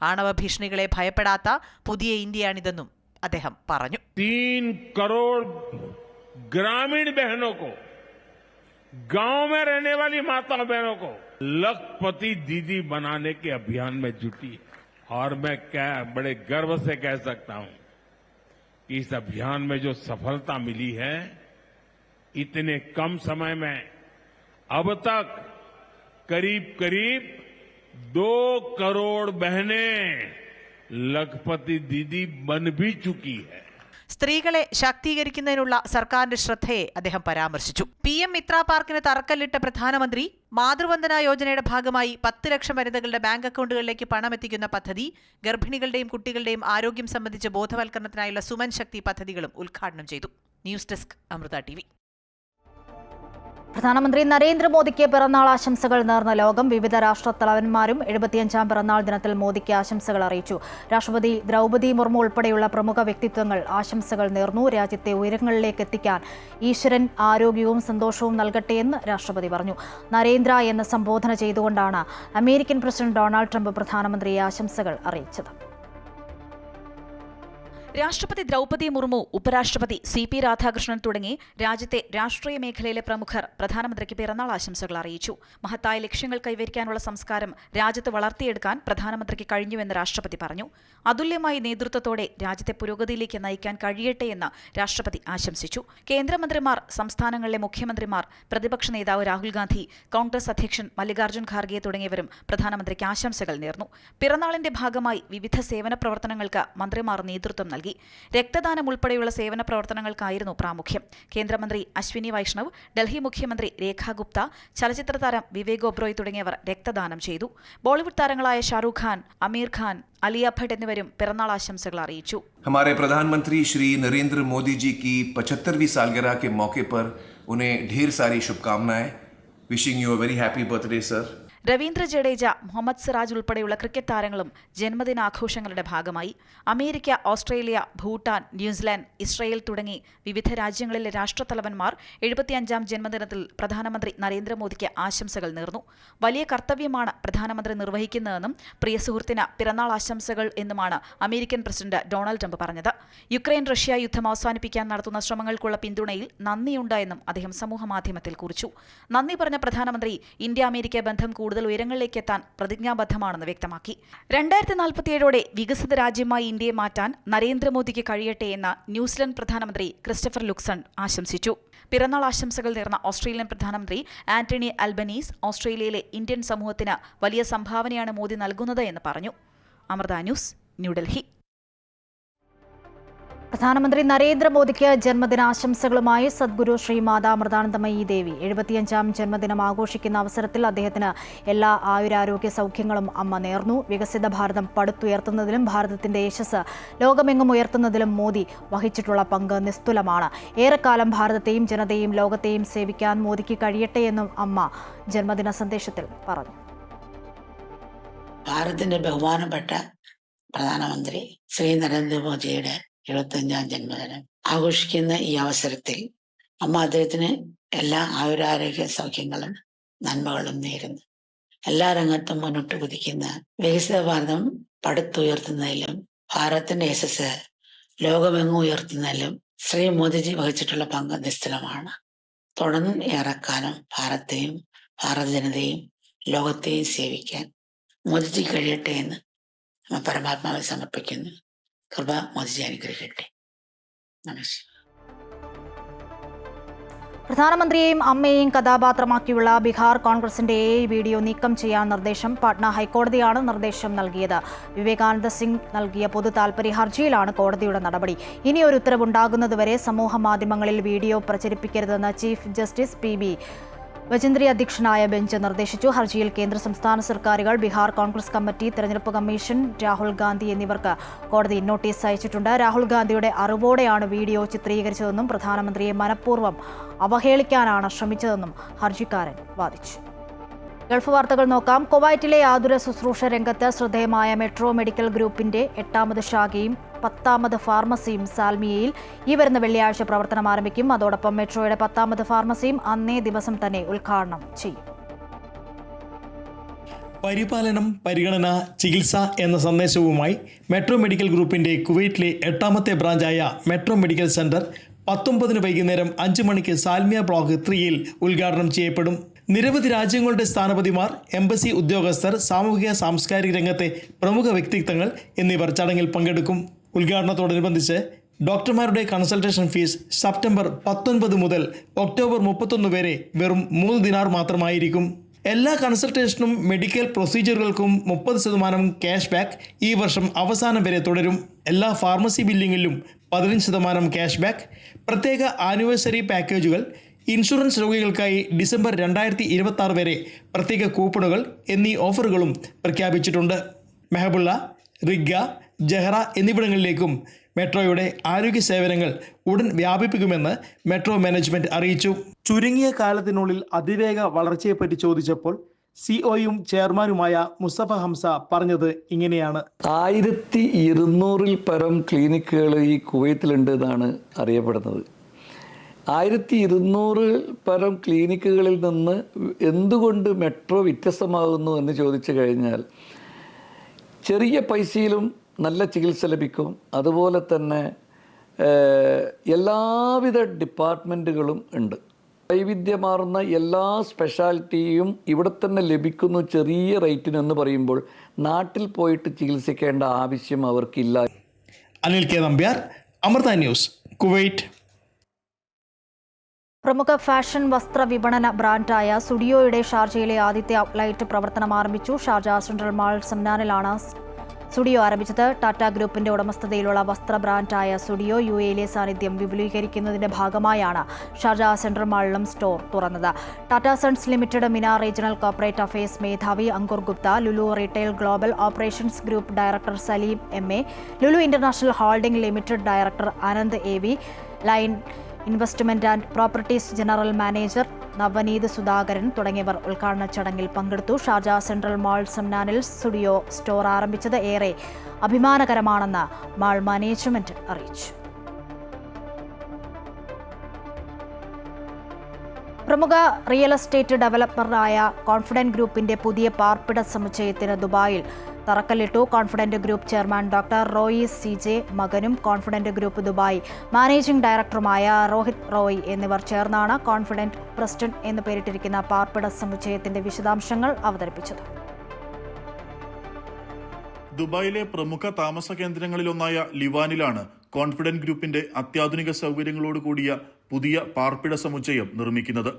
[SPEAKER 2] ആണവ ഭീഷണികളെ ഭയപ്പെടാത്ത പുതിയ ഇന്ത്യയാണിതെന്നും അദ്ദേഹം പറഞ്ഞു.
[SPEAKER 6] 3 करोड़ ग्रामीण बहनों को, गांव में रहने वाली माता बहनों को लखपति दीदी बनाने के अभियान में जुटी है. और मैं बड़े गर्व से कह सकता हूं कि इस अभियान में जो सफलता मिली है, इतने कम समय में अब तक करीब 2 करोड़ बहनें लखपति दीदी बन भी चुकी है.
[SPEAKER 2] സ്ത്രീകളെ ശാക്തീകരിക്കുന്നതിനുള്ള സർക്കാരിന്റെ ശ്രദ്ധയെ അദ്ദേഹം പരാമർശിച്ചു. PM മിത്ര പാർക്കിന് തറക്കല്ലിട്ട പ്രധാനമന്ത്രി മാതൃവന്ദന യോജനയുടെ ഭാഗമായി 10 ലക്ഷം വനിതകളുടെ ബാങ്ക് അക്കൗണ്ടുകളിലേക്ക് പണം എത്തിക്കുന്ന പദ്ധതി, ഗർഭിണികളുടെയും കുട്ടികളുടെയും ആരോഗ്യം സംബന്ധിച്ച ബോധവൽക്കരണത്തിനായുള്ള സുമൻ ശക്തി പദ്ധതികളും ഉദ്ഘാടനം ചെയ്തു. News desk Amrita TV.
[SPEAKER 1] പ്രധാനമന്ത്രി നരേന്ദ്രമോദിക്ക് പിറന്നാൾ ആശംസകൾ നേർന്ന ലോകം. വിവിധ രാഷ്ട്രത്തലവന്മാരും 75-ാം പിറന്നാൾ ദിനത്തിൽ മോദിക്ക് ആശംസകൾ അറിയിച്ചു. രാഷ്ട്രപതി ദ്രൗപദി മുർമു ഉൾപ്പെടെയുള്ള പ്രമുഖ വ്യക്തിത്വങ്ങൾ ആശംസകൾ നേർന്നു. രാജ്യത്തെ ഉയരങ്ങളിലേക്ക് എത്തിക്കാൻ ഈശ്വരൻ ആരോഗ്യവും സന്തോഷവും നൽകട്ടെയെന്ന് രാഷ്ട്രപതി പറഞ്ഞു. നരേന്ദ്ര എന്ന് സംബോധന ചെയ്തുകൊണ്ടാണ് അമേരിക്കൻ പ്രസിഡന്റ് ഡൊണാൾഡ് ട്രംപ് പ്രധാനമന്ത്രിയെ ആശംസകൾ അറിയിച്ചത്.
[SPEAKER 8] രാഷ്ട്രപതി ദ്രൗപദി മുർമു, ഉപരാഷ്ട്രപതി CP രാധാകൃഷ്ണൻ തുടങ്ങി രാജ്യത്തെ രാഷ്ട്രീയ മേഖലയിലെ പ്രമുഖർ പ്രധാനമന്ത്രിക്ക് പിറന്നാൾ ആശംസകൾ അറിയിച്ചു. മഹത്തായ ലക്ഷ്യങ്ങൾ കൈവരിക്കാനുള്ള സംസ്കാരം രാജ്യത്ത് വളർത്തിയെടുക്കാൻ പ്രധാനമന്ത്രിക്ക് കഴിഞ്ഞുവെന്ന് രാഷ്ട്രപതി പറഞ്ഞു. അതുല്യമായ നേതൃത്വത്തോടെ രാജ്യത്തെ പുരോഗതിയിലേക്ക് നയിക്കാൻ കഴിയട്ടെയെന്ന് രാഷ്ട്രപതി ആശംസിച്ചു. കേന്ദ്രമന്ത്രിമാർ, സംസ്ഥാനങ്ങളിലെ മുഖ്യമന്ത്രിമാർ, പ്രതിപക്ഷ നേതാവ് രാഹുൽ ഗാന്ധി, കോൺഗ്രസ് അധ്യക്ഷൻ മല്ലികാർജ്ജുൻ ഖാർഗെ തുടങ്ങിയവരും പ്രധാനമന്ത്രിക്ക് ആശംസകൾ നേർന്നു. പിറന്നാളിന്റെ ഭാഗമായി വിവിധ സേവന പ്രവർത്തനങ്ങൾക്ക് മന്ത്രിമാർ നേതൃത്വം നൽകി. രക്തദാനം ഉൾപ്പെടെയുള്ള സേവന പ്രവർത്തനങ്ങൾക്കായിരുന്നു പ്രാമുഖ്യം. കേന്ദ്രമന്ത്രി അശ്വിനി വൈഷ്ണവ്, ഡൽഹി മുഖ്യമന്ത്രി രേഖ ഗുപ്ത, ചലച്ചിത്ര താരം വിവേക് ഒബ്രോയ് തുടങ്ങിയവർ രക്തദാനം ചെയ്തു. ബോളിവുഡ് താരങ്ങളായ ഷാറൂഖ് ഖാൻ, അമീർ ഖാൻ, അലിയ ഭട്ട് എന്നിവരും പിറന്നാൾ ആശംസകൾ അറിയിച്ചു.
[SPEAKER 9] हमारे प्रधानमंत्री श्री नरेंद्र मोदी जी की 75वीं सालगिरह के मौके पर उन्हें ढेर सारी शुभकामनाएं. Wishing you a very happy birthday sir.
[SPEAKER 8] Ravindra Jadeja, Mohammed Siraj ഉൾപ്പെടെയുള്ള ക്രിക്കറ്റ് താരങ്ങളും ജന്മദിനാഘോഷങ്ങളുടെ ഭാഗമായി. America, Australia, Bhutan, New Zealand, Israel തുടങ്ങി വിവിധ രാജ്യങ്ങളിലെ രാഷ്ട്രത്തലവന്മാർ 75-ാം ജന്മദിനത്തിൽ പ്രധാനമന്ത്രി നരേന്ദ്രമോദിക്ക് ആശംസകൾ നേർന്നു. വലിയ കർത്തവ്യമാണ് പ്രധാനമന്ത്രി നിർവഹിക്കുന്നതെന്നും പ്രിയ സുഹൃത്തിന് പിറന്നാൾ ആശംസകൾ എന്നുമാണ് അമേരിക്കൻ പ്രസിഡന്റ് ഡൊണാൾഡ് ട്രംപ് പറഞ്ഞത്. യുക്രൈൻ റഷ്യ യുദ്ധം അവസാനിപ്പിക്കാൻ നടത്തുന്ന ശ്രമങ്ങൾക്കുള്ള പിന്തുണയിൽ നന്ദിയുണ്ട് എന്നും അദ്ദേഹം സമൂഹമാധ്യമത്തിൽ കുറിച്ചു. നന്ദി പറഞ്ഞ പ്രധാനമന്ത്രി ഇന്ത്യ അമേരിക്ക ബന്ധം കൂടുതൽ ഉയരങ്ങളിലേക്ക് എത്താൻ പ്രതിജ്ഞാബദ്ധമാണെന്ന് വ്യക്തമാക്കി. 2047ഓടെ വികസിത രാജ്യമായി ഇന്ത്യയെ മാറ്റാൻ നരേന്ദ്രമോദിക്ക് കഴിയട്ടെ എന്ന് ന്യൂസിലൻഡ് പ്രധാനമന്ത്രി ക്രിസ്റ്റഫർ ലുക്സൺ ആശംസിച്ചു. പിറന്നാൾ ആശംസകൾ നേർന്ന ഓസ്ട്രേലിയൻ പ്രധാനമന്ത്രി ആന്റണി അൽബനീസ് ഓസ്ട്രേലിയയിലെ ഇന്ത്യൻ സമൂഹത്തിന് വലിയ സംഭാവനയാണ് മോദി നൽകുന്നത് എന്ന് പറഞ്ഞു. അമൃത ന്യൂസ്, ന്യൂഡൽഹി.
[SPEAKER 1] പ്രധാനമന്ത്രി നരേന്ദ്രമോദിക്ക് ജന്മദിനാശംസകളുമായി സദ്ഗുരു ശ്രീ മാതാ അമൃതാനന്ദമയി ദേവി. 75-ാം ജന്മദിനം ആഘോഷിക്കുന്ന അവസരത്തിൽ അദ്ദേഹത്തിന് എല്ലാ ആയുരാരോഗ്യ സൗഖ്യങ്ങളും അമ്മ നേർന്നു. വികസിത ഭാരതം പടുത്തുയർത്തുന്നതിലും ഭാരതത്തിന്റെ യശസ് ലോകമെങ്ങും ഉയർത്തുന്നതിലും മോദി വഹിച്ചിട്ടുള്ള പങ്ക് നിസ്തുലമാണ്. ഏറെക്കാലം ഭാരതത്തെയും ജനതയെയും ലോകത്തെയും സേവിക്കാൻ മോദിക്ക് കഴിയട്ടെയെന്നും അമ്മ ജന്മദിന സന്ദേശത്തിൽ പറഞ്ഞു.
[SPEAKER 10] ഭാരതത്തിന്റെ ബഹുമാനപ്പെട്ട പ്രധാനമന്ത്രി ശ്രീ നരേന്ദ്രമോദിയുടെ 75-ാം ജന്മദിനം ആഘോഷിക്കുന്ന ഈ അവസരത്തിൽ അമ്മ അദ്ദേഹത്തിന് എല്ലാ ആയുരാരോഗ്യ സൗഖ്യങ്ങളും നന്മകളും നേരുന്നു. എല്ലാ രംഗത്തും മുന്നോട്ട് കുതിക്കുന്ന വികസിത ഭാരതം പടുത്തുയർത്തുന്നതിലും ഭാരതത്തിന്റെ യശസ് ലോകമെങ്ങും ഉയർത്തുന്നതിലും ശ്രീ മോദിജി വഹിച്ചിട്ടുള്ള പങ്ക് നിസ്തുലമാണ്. തുടർന്ന് ഏറെക്കാലം ഭാരതത്തെയും ഭാരത ജനതയും ലോകത്തെയും സേവിക്കാൻ മോദിജി കഴിയട്ടെ എന്ന് പരമാത്മാവിൽ സമർപ്പിക്കുന്നു. കൃപ മോദിജി അനുഗ്രഹിക്കട്ടെ. നമസ്കാരം.
[SPEAKER 1] പ്രധാനമന്ത്രിയെയും അമ്മയെയും കഥാപാത്രമാക്കിയുള്ള ബീഹാർ കോൺഗ്രസിന്റെ വീഡിയോ നീക്കം ചെയ്യാൻ നിർദ്ദേശം. പാട്ന ഹൈക്കോടതിയാണ് നിർദ്ദേശം നൽകിയത്. വിവേകാനന്ദ സിംഗ് നൽകിയ പൊതു താൽപര്യ ഹർജിയിലാണ് കോടതിയുടെ നടപടി. ഇനിയൊരു ഉത്തരവുണ്ടാകുന്നതുവരെ സമൂഹ മാധ്യമങ്ങളിൽ വീഡിയോ പ്രചരിപ്പിക്കരുതെന്ന് ചീഫ് ജസ്റ്റിസ് PB വജേന്ദ്രി അധ്യക്ഷനായ ബെഞ്ച് നിർദ്ദേശിച്ചു. ഹർജിയിൽ കേന്ദ്ര സംസ്ഥാന സർക്കാരുകൾ, ബീഹാർ കോൺഗ്രസ് കമ്മിറ്റി, തെരഞ്ഞെടുപ്പ് കമ്മീഷൻ, രാഹുൽ ഗാന്ധി എന്നിവർക്ക് കോടതി നോട്ടീസ് അയച്ചിട്ടുണ്ട്. രാഹുൽ ഗാന്ധിയുടെ അറിവോടെയാണ് വീഡിയോ ചിത്രീകരിച്ചതെന്നും പ്രധാനമന്ത്രിയെ മനഃപൂർവ്വം അവഹേളിക്കാനാണ് ശ്രമിച്ചതെന്നും ഹർജിക്കാരൻ വാദിച്ചു. ഗൾഫ് വാർത്തകൾ നോക്കാം. കുവൈറ്റിലെ ആതുര ശുശ്രൂഷ രംഗത്ത് ശ്രദ്ധേയമായ മെട്രോ മെഡിക്കൽ ഗ്രൂപ്പിന്റെ 8ാമത് ശാഖയും 10ാമത് ഫാർമസിയും സാൽമിയയിൽ ഈ വരുന്ന വെള്ളിയാഴ്ച പ്രവർത്തനം ആരംഭിക്കും. അതോടൊപ്പം മെട്രോയുടെ 10ാമത് ഫാർമസിയും അന്നേ ദിവസം തന്നെ ഉദ്ഘാടനം ചെയ്യും.
[SPEAKER 11] പരിപാലനം, പരിഗണന, ചികിത്സ എന്ന സന്ദേശവുമായി മെട്രോ മെഡിക്കൽ ഗ്രൂപ്പിന്റെ കുവൈറ്റിലെ 8ാമത്തെ ബ്രാഞ്ചായ മെട്രോ മെഡിക്കൽ സെന്റർ 19 വൈകുന്നേരം 5 മണിക്ക് സാൽമിയ ബ്ലോക്ക് 3യിൽ ഉദ്ഘാടനം ചെയ്യപ്പെടും. നിരവധി രാജ്യങ്ങളുടെ സ്ഥാനപതിമാർ, എംബസി ഉദ്യോഗസ്ഥർ, സാമൂഹിക സാംസ്കാരിക രംഗത്തെ പ്രമുഖ വ്യക്തിത്വങ്ങൾ എന്നിവർ ചടങ്ങിൽ പങ്കെടുക്കും. ഉദ്ഘാടനത്തോടനുബന്ധിച്ച് ഡോക്ടർമാരുടെ കൺസൾട്ടേഷൻ ഫീസ് സെപ്റ്റംബർ 19 മുതൽ ഒക്ടോബർ 31 വരെ വെറും 3 ദിനാർ മാത്രമായിരിക്കും. എല്ലാ കൺസൾട്ടേഷനും മെഡിക്കൽ പ്രൊസീജിയറുകൾക്കും 30% ക്യാഷ് ബാക്ക് ഈ വർഷം അവസാനം വരെ തുടരും. എല്ലാ ഫാർമസി ബില്ലിങ്ങിലും 15% ക്യാഷ് ബാക്ക്, പ്രത്യേക ആനിവേഴ്സറി പാക്കേജുകൾ, ഇൻഷുറൻസ് രോഗികൾക്കായി ഡിസംബർ 2026 വരെ പ്രത്യേക കൂപ്പണുകൾ എന്നീ ഓഫറുകളും പ്രഖ്യാപിച്ചിട്ടുണ്ട്. മെഹബുള്ള, റിഗ, ജഹ്റ എന്നിവിടങ്ങളിലേക്കും മെട്രോയുടെ ആരോഗ്യ സേവനങ്ങൾ ഉടൻ വ്യാപിപ്പിക്കുമെന്ന് മെട്രോ മാനേജ്മെന്റ് അറിയിച്ചു. ചുരുങ്ങിയ കാലത്തിനുള്ളിൽ അതിവേഗ വളർച്ചയെപ്പറ്റി ചോദിച്ചപ്പോൾ സിഒയും ചെയർമാനുമായ മുസ്തഫ ഹംസ പറഞ്ഞത് ഇങ്ങനെയാണ്.
[SPEAKER 12] 1200-ൽ പരം ക്ലിനിക്കുകൾ ഈ കുവൈത്തിലുണ്ട് എന്നാണ് അറിയപ്പെടുന്നത്. 1200 പരം ക്ലിനിക്കുകളിൽ നിന്ന് എന്തുകൊണ്ട് മെട്രോ വ്യത്യസ്തമാകുന്നു എന്ന് ചോദിച്ചു കഴിഞ്ഞാൽ, ചെറിയ പൈസയിലും നല്ല ചികിത്സ ലഭിക്കും. അതുപോലെ തന്നെ എല്ലാവിധ ഡിപ്പാർട്ട്മെൻറ്റുകളും ഉണ്ട്. വൈവിധ്യമാർന്ന എല്ലാ സ്പെഷ്യാലിറ്റിയും ഇവിടെ തന്നെ ലഭിക്കുന്നു ചെറിയ റേറ്റിന് എന്ന് പറയുമ്പോൾ നാട്ടിൽ പോയിട്ട് ചികിത്സിക്കേണ്ട ആവശ്യം അവർക്കില്ല.
[SPEAKER 11] Anil K Nambiar, Amrita news, Kuwait.
[SPEAKER 1] പ്രമുഖ ഫാഷൻ വസ്ത്ര വിപണന ബ്രാൻഡായ സുഡിയോയുടെ ഷാർജയിലെ ആദ്യത്തെ ഔട്ട്ലെറ്റ് പ്രവർത്തനം ആരംഭിച്ചു. ഷാർജ സെൻട്രൽ മാൾ സംനാനിലാണ് സുഡിയോ ആരംഭിച്ചത്. ടാറ്റ ഗ്രൂപ്പിന്റെ ഉടമസ്ഥതയിലുള്ള വസ്ത്ര ബ്രാൻഡായ സുഡിയോ UAE-യിലെ സാന്നിധ്യം വിപുലീകരിക്കുന്നതിന്റെ ഭാഗമായാണ് ഷാർജ സെൻട്രൽ മാളിലും സ്റ്റോർ തുറന്നത്. Tata sons limited MENA regional corporate affairs മേധാവി Ankur Gupta, Lulu retail global operations group director Saleem MA, Lulu international holding limited director Anand AV, line investment and properties general manager Navneeth Sudhakaran തുടങ്ങിയവർ ഉദ്ഘാടന ചടങ്ങിൽ പങ്കെടുത്തു. ഷാർജ സെൻട്രൽ മാൾ സംനാനിൽ സ്റ്റുഡിയോ സ്റ്റോർ ആരംഭിച്ചത് ഏറെ അഭിമാനകരമാണെന്ന് മാൾ മാനേജ്മെന്റ് അറിയിച്ചു. പ്രമുഖ റിയൽ എസ്റ്റേറ്റ് ഡെവലപ്പറായ കോൺഫിഡന്റ് ഗ്രൂപ്പിന്റെ പുതിയ പാർപ്പിട സമുച്ചയത്തിന് ദുബായിൽ തറക്കല്ലിട്ടു. Confident group chairman doctor Roy CJ മകനും കോൺഫിഡന്റ് ഗ്രൂപ്പ് ദുബായ് മാനേജിംഗ് ഡയറക്ടറുമായ രോഹിത് റോയ് എന്നിവർ ചേർന്നാണ് കോൺഫിഡന്റ് പ്രസ്റ്റൺ എന്ന് പേരിട്ടിരിക്കുന്ന പാർപ്പിട സമുച്ചയത്തിന്റെ വിശദാംശങ്ങൾ അവതരിപ്പിച്ചത്.
[SPEAKER 13] ദുബായിലെ പ്രമുഖ താമസ കേന്ദ്രങ്ങളിലൊന്നായ ലിവാനിലാണ് കോൺഫിഡന്റ് ഗ്രൂപ്പിന്റെ അത്യാധുനിക സൗകര്യങ്ങളോട് കൂടിയ പുതിയ പാർപ്പിട സമുച്ചയം നിർമ്മിക്കുന്നത്.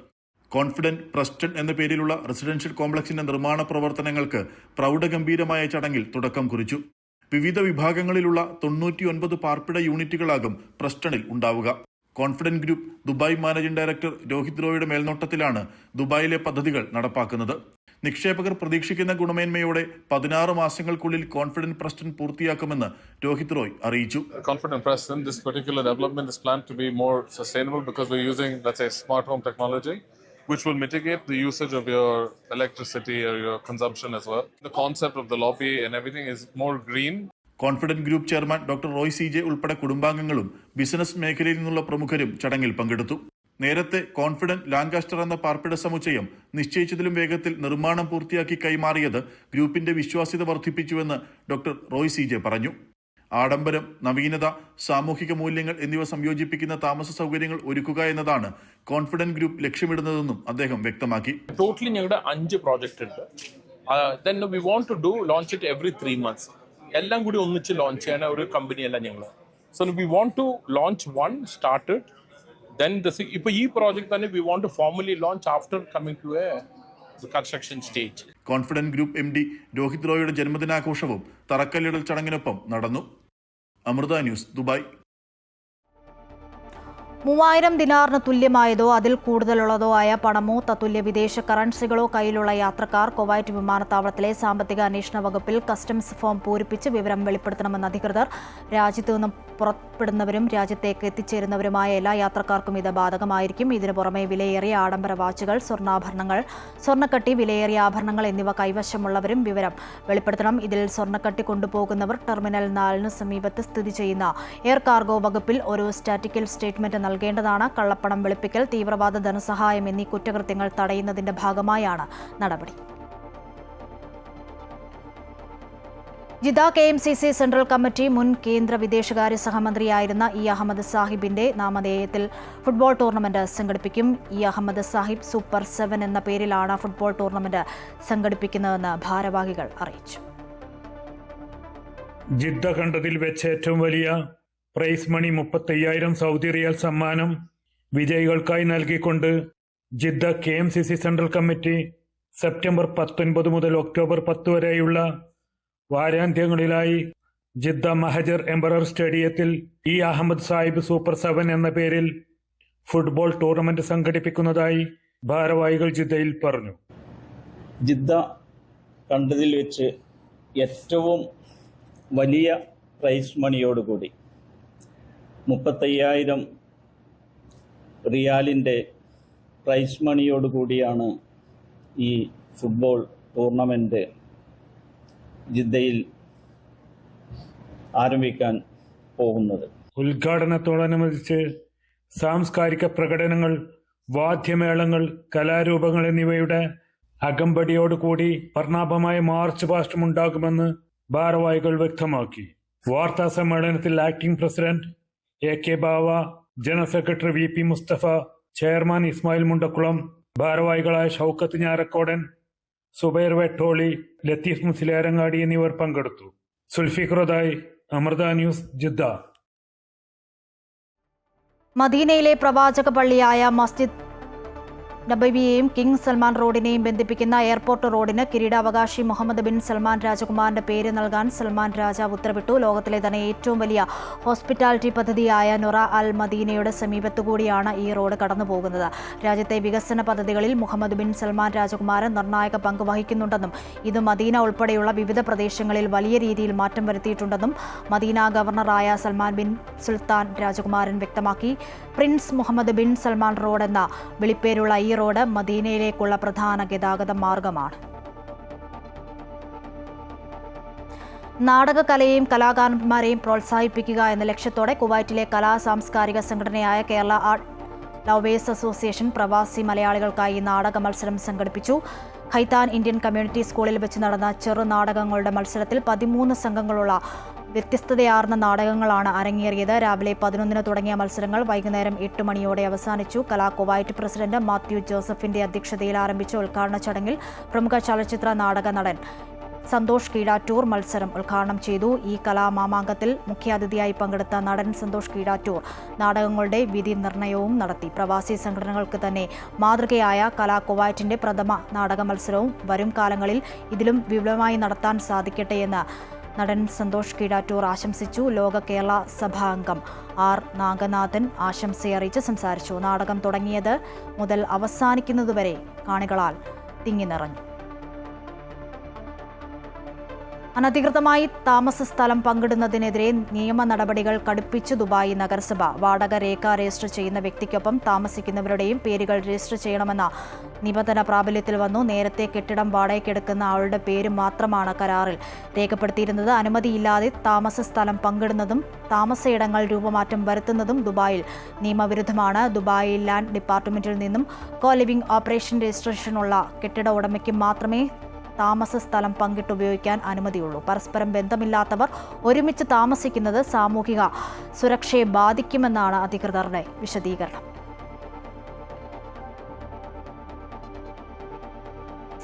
[SPEAKER 13] കോൺഫിഡന്റ് പ്രസ്റ്റൺ എന്ന പേരിലുള്ള റെസിഡൻഷ്യൽ കോംപ്ലക്സിന്റെ നിർമ്മാണ പ്രവർത്തനങ്ങൾക്ക് പ്രൗഢഗംഭീരമായ ചടങ്ങിൽ തുടക്കം കുറിച്ചു. വിവിധ വിഭാഗങ്ങളിലുള്ള 99 പാർപ്പിട യൂണിറ്റുകളാകും പ്രസ്റ്റണിൽ ഉണ്ടാവുക. Confident group Dubai managing director Rohit റോയുടെ മേൽനോട്ടത്തിലാണ് ദുബായിലെ പദ്ധതികൾ നടപ്പാക്കുന്നത്. നിക്ഷേപകർ പ്രതീക്ഷിക്കുന്ന ഗുണമേന്മയോടെ 16 മാസങ്ങൾക്കുള്ളിൽ കോൺഫിഡന്റ് പ്രസ്റ്റൺ പൂർത്തിയാക്കുമെന്ന് രോഹിത് റോയ് അറിയിച്ചു.
[SPEAKER 14] Confident Preston, this particular development is planned to be more sustainable because we're using, let's say, smart home technology, which will mitigate the usage of your electricity or your consumption as well. The concept of the lobby and everything is more green.
[SPEAKER 13] Confident group chairman doctor Roy CJ ഉൾപ്പെടെ കുടുംബാംഗങ്ങളും business മേഖലയിൽ നിന്നുള്ള പ്രമുഖരും ചടങ്ങിൽ പങ്കെടുത്തു. നേരത്തെ confident ലാങ്കാസ്റ്റർ എന്ന പാർപ്പിട സമുച്ചയം നിശ്ചയിച്ചതിലും വേഗത്തിൽ നിർമ്മാണം പൂർത്തിയാക്കി കൈമാറിയത് ഗ്രൂപ്പിന്റെ വിശ്വാസ്യത വർദ്ധിപ്പിച്ചുവെന്ന് ഡോക്ടർ റോയ് CJ പറഞ്ഞു. ആഡംബരം, നവീനത, സാമൂഹിക മൂല്യങ്ങൾ എന്നിവ സംയോജിപ്പിക്കുന്ന താമസ സൗകര്യങ്ങൾ ഒരുക്കുക എന്നതാണ് കോൺഫിഡന്റ് ഗ്രൂപ്പ് ലക്ഷ്യമിടുന്നതെന്നും അദ്ദേഹം വ്യക്തമാക്കി.
[SPEAKER 14] ടോട്ടലി ഞങ്ങളുടെ 5 പ്രോജക്റ്റ് ഉണ്ട്. Then we want to launch it every 3 months. എല്ലാം കൂടി ഒന്നിച്ച് ലോഞ്ച് ചെയ്യുന്ന ഒരു കമ്പനിയല്ല ഞങ്ങൾ. So we want to launch one started then ഇപ്പോൾ ഈ പ്രോജക്റ്റ് തന്നെ we want to formally launch after coming to a construction stage.
[SPEAKER 13] Confident group MD Rohit റോയുടെ ജന്മദിനാഘോഷവും തറക്കല്ലിടൽ ചടങ്ങിനൊപ്പം നടന്നു. Amrita news, Dubai.
[SPEAKER 1] 3000 ദിനാറിന് തുല്യമായതോ അതിൽ കൂടുതലുള്ളതോ ആയ പണമോ തത്തുല്യ വിദേശ കറൻസികളോ കയ്യിലുള്ള യാത്രക്കാർ കുവൈറ്റ് വിമാനത്താവളത്തിലെ സാമ്പത്തിക അന്വേഷണ വകുപ്പിൽ കസ്റ്റംസ് ഫോം പൂരിപ്പിച്ച് വിവരം വെളിപ്പെടുത്തണമെന്ന് അധികൃതർ. രാജ്യത്തു നിന്നും പുറപ്പെടുന്നവരും രാജ്യത്തേക്ക് എത്തിച്ചേരുന്നവരുമായ എല്ലാ യാത്രക്കാർക്കും ഇത് ബാധകമായിരിക്കും. ഇതിനു പുറമെ വിലയേറിയ ആഡംബര വാച്ചുകൾ, സ്വർണ്ണാഭരണങ്ങൾ, സ്വർണ്ണക്കട്ടി, വിലയേറിയ ആഭരണങ്ങൾ എന്നിവ കൈവശമുള്ളവരും വിവരം വെളിപ്പെടുത്തണം. ഇതിൽ സ്വർണ്ണക്കട്ടി കൊണ്ടുപോകുന്നവർ ടെർമിനൽ 4 സമീപത്ത് സ്ഥിതി ചെയ്യുന്ന എയർ കാർഗോ വകുപ്പിൽ ഒരു സ്റ്റാറ്റിക്കൽ സ്റ്റേറ്റ്മെന്റ് നൽകേണ്ടതാണ്. കള്ളപ്പണം വെളുപ്പിക്കൽ, തീവ്രവാദ ധനസഹായം എന്നീ കുറ്റകൃത്യങ്ങൾ തടയുന്നതിന്റെ ഭാഗമായാണ് നടപടി. ജിദ്ദ KMCC സെൻട്രൽ കമ്മിറ്റി മുൻ കേന്ദ്ര വിദേശകാര്യ സഹമന്ത്രിയായിരുന്ന ഇ അഹമ്മദ് സാഹിബിന്റെ നാമധേയത്തിൽ ഫുട്ബോൾ ടൂർണമെന്റ് സംഘടിപ്പിക്കും. ഇ അഹമ്മദ് സാഹിബ് സൂപ്പർ 7 എന്ന പേരിലാണ് ഫുട്ബോൾ ടൂർണമെന്റ് സംഘടിപ്പിക്കുന്നതെന്ന് ഭാരവാഹികൾ അറിയിച്ചു.
[SPEAKER 15] ജിദ്ദ കണ്ടതിൽ വെച്ച് ഏറ്റവും വലിയ പ്രൈസ് മണി 35,000 സൗദി റിയാൽ സമ്മാനം വിജയികൾക്കായി നൽകിക്കൊണ്ട് Jeddah KMCC central committee September 19 മുതൽ ഒക്ടോബർ 10 വരെയുള്ള വാരാന്ത്യങ്ങളിലായി ജിദ്ദ മഹജർ എംബറർ സ്റ്റേഡിയത്തിൽ ഇ അഹമ്മദ് സാഹിബ് സൂപ്പർ 7 എന്ന പേരിൽ ഫുട്ബോൾ ടൂർണമെന്റ് സംഘടിപ്പിക്കുന്നതായി ഭാരവാഹികൾ ജിദ്ദയിൽ പറഞ്ഞു.
[SPEAKER 16] ജിദ്ദ കണ്ടതിൽ വെച്ച് ഏറ്റവും വലിയ പ്രൈസ് മണിയോടുകൂടി 35,000 റിയാലിൻ്റെ പ്രൈസ് മണിയോടുകൂടിയാണ് ഈ ഫുട്ബോൾ ടൂർണമെൻറ്റ് ജിദ്ദയിൽ ആരംഭിക്കാൻ പോകുന്നത്.
[SPEAKER 15] ഉദ്ഘാടനത്തോടനുബന്ധിച്ച് സാംസ്കാരിക പ്രകടനങ്ങൾ, വാദ്യമേളങ്ങൾ, കലാരൂപങ്ങൾ എന്നിവയുടെ അകമ്പടിയോടുകൂടി വർണ്ണാഭമായ മാർച്ച് പാസ്റ്റും ഉണ്ടാകുമെന്ന് ഭാരവാഹികൾ വ്യക്തമാക്കി. വാർത്താ സമ്മേളനത്തിൽ acting president AK Bava, general secretary VP Musthafa, chairman Ismail Mundakkulam, ഭാരവാഹികളായ ഷൗക്കത്ത് ഞാറക്കോടൻ, സുബൈർ വെട്ടോളി, ലത്തീഫ് മുസ്ലിയാരങ്ങാടി എന്നിവർ പങ്കെടുത്തു. സുൽഫിഖ്റദായി, അമൃത ന്യൂസ്, ജിദ്ദ.
[SPEAKER 1] മദീനയിലെ പ്രവാചക പള്ളിയായ മസ്ജിദ് നബവിയെയും കിങ് സൽമാൻ റോഡിനെയും ബന്ധിപ്പിക്കുന്ന എയർപോർട്ട് റോഡിന് കിരീടാവകാശി മുഹമ്മദ് ബിൻ സൽമാൻ രാജകുമാരന്റെ പേര് നൽകാൻ സൽമാൻ രാജാവ് ഉത്തരവിട്ടു. ലോകത്തിലെ തന്നെ ഏറ്റവും വലിയ ഹോസ്പിറ്റാലിറ്റി പദ്ധതിയായ നുറ അൽ മദീനയുടെ സമീപത്തുകൂടിയാണ് ഈ റോഡ് കടന്നുപോകുന്നത്. രാജ്യത്തെ വികസന പദ്ധതികളിൽ മുഹമ്മദ് ബിൻ സൽമാൻ രാജകുമാരൻ നിർണായക പങ്ക് വഹിക്കുന്നുണ്ടെന്നും ഇത് മദീന ഉൾപ്പെടെയുള്ള വിവിധ പ്രദേശങ്ങളിൽ വലിയ രീതിയിൽ മാറ്റം വരുത്തിയിട്ടുണ്ടെന്നും മദീന ഗവർണറായ സൽമാൻ ബിൻ സുൽത്താൻ രാജകുമാരൻ വ്യക്തമാക്കി. Prince Mohammed bin Salman road എന്ന വിളിപ്പേരുള്ള ഈ റോഡ് മദീനയിലേക്കുള്ള പ്രധാന ഗതാഗത മാർഗമാണ്. നാടകകലയെയും കലാകാരന്മാരെയും പ്രോത്സാഹിപ്പിക്കുക എന്ന ലക്ഷ്യത്തോടെ കുവൈറ്റിലെ കലാ സാംസ്കാരിക സംഘടനയായ കേരള ആർട്ട് ലവേഴ്സ് അസോസിയേഷൻ പ്രവാസി മലയാളികൾക്കായി നാടക മത്സരം സംഘടിപ്പിച്ചു. ഖൈത്താൻ ഇന്ത്യൻ കമ്മ്യൂണിറ്റി സ്കൂളിൽ വെച്ച് നടന്ന ചെറു നാടകങ്ങളുടെ മത്സരത്തിൽ 13 സംഘങ്ങളുള്ള വ്യത്യസ്തതയാർന്ന നാടകങ്ങളാണ് അരങ്ങേറിയത്. രാവിലെ 11 തുടങ്ങിയ മത്സരങ്ങൾ വൈകുന്നേരം 8 മണിയോടെ അവസാനിച്ചു. കലാ കുവൈറ്റ് പ്രസിഡന്റ് മാത്യു ജോസഫിന്റെ അധ്യക്ഷതയിൽ ആരംഭിച്ച ഉദ്ഘാടന ചടങ്ങിൽ പ്രമുഖ ചലച്ചിത്ര നാടക നടൻ സന്തോഷ് കീഴാറ്റൂർ മത്സരം ഉദ്ഘാടനം ചെയ്തു. ഈ കലാമാമാങ്കത്തിൽ മുഖ്യാതിഥിയായി പങ്കെടുത്ത നടൻ സന്തോഷ് കീഴാറ്റൂർ നാടകങ്ങളുടെ വിധി നിർണയവും നടത്തി. പ്രവാസി സംഘടനകൾക്ക് തന്നെ മാതൃകയായ കലാ കുവൈറ്റിന്റെ പ്രഥമ നാടക മത്സരവും വരും കാലങ്ങളിൽ ഇതിലും വിപുലമായി നടത്താൻ സാധിക്കട്ടെയെന്ന് നടൻ സന്തോഷ് കീഴാറ്റൂർ ആശംസിച്ചു. ലോക കേരള സഭാ അംഗം R നാഗനാഥൻ ആശംസയറിയിച്ച് സംസാരിച്ചു. നാടകം തുടങ്ങിയത് മുതൽ അവസാനിക്കുന്നതുവരെ കാണികളാൽ തിങ്ങി നിറഞ്ഞു. അനധികൃതമായി താമസ സ്ഥലം പങ്കിടുന്നതിനെതിരെ നിയമ നടപടികൾ കടുപ്പിച്ചു ദുബായ് നഗരസഭ. വാടക രേഖ രജിസ്റ്റർ ചെയ്യുന്ന വ്യക്തിക്കൊപ്പം താമസിക്കുന്നവരുടെയും പേരുകൾ രജിസ്റ്റർ ചെയ്യണമെന്ന നിബന്ധന പ്രാബല്യത്തിൽ വന്നു. നേരത്തെ കെട്ടിടം വാടകയ്ക്കെടുക്കുന്ന ആളുടെ പേര് മാത്രമാണ് കരാറിൽ രേഖപ്പെടുത്തിയിരുന്നത്. അനുമതിയില്ലാതെ താമസ സ്ഥലം പങ്കിടുന്നതും താമസയിടങ്ങൾ രൂപമാറ്റം വരുത്തുന്നതും ദുബായിൽ നിയമവിരുദ്ധമാണ്. ദുബായ് ലാൻഡ് ഡിപ്പാർട്ട്മെന്റിൽ നിന്നും കോ ലിവിംഗ് ഓപ്പറേഷൻ രജിസ്ട്രേഷനുള്ള കെട്ടിട ഉടമയ്ക്ക് മാത്രമേ താമസ സ്ഥലം പങ്കിട്ടുപയോഗിക്കാൻ അനുമതിയുള്ളൂ. പരസ്പരം ബന്ധമില്ലാത്തവർ ഒരുമിച്ച് താമസിക്കുന്നത് സാമൂഹിക സുരക്ഷയെ ബാധിക്കുമെന്നാണ് അധികൃതരുടെ വിശദീകരണം.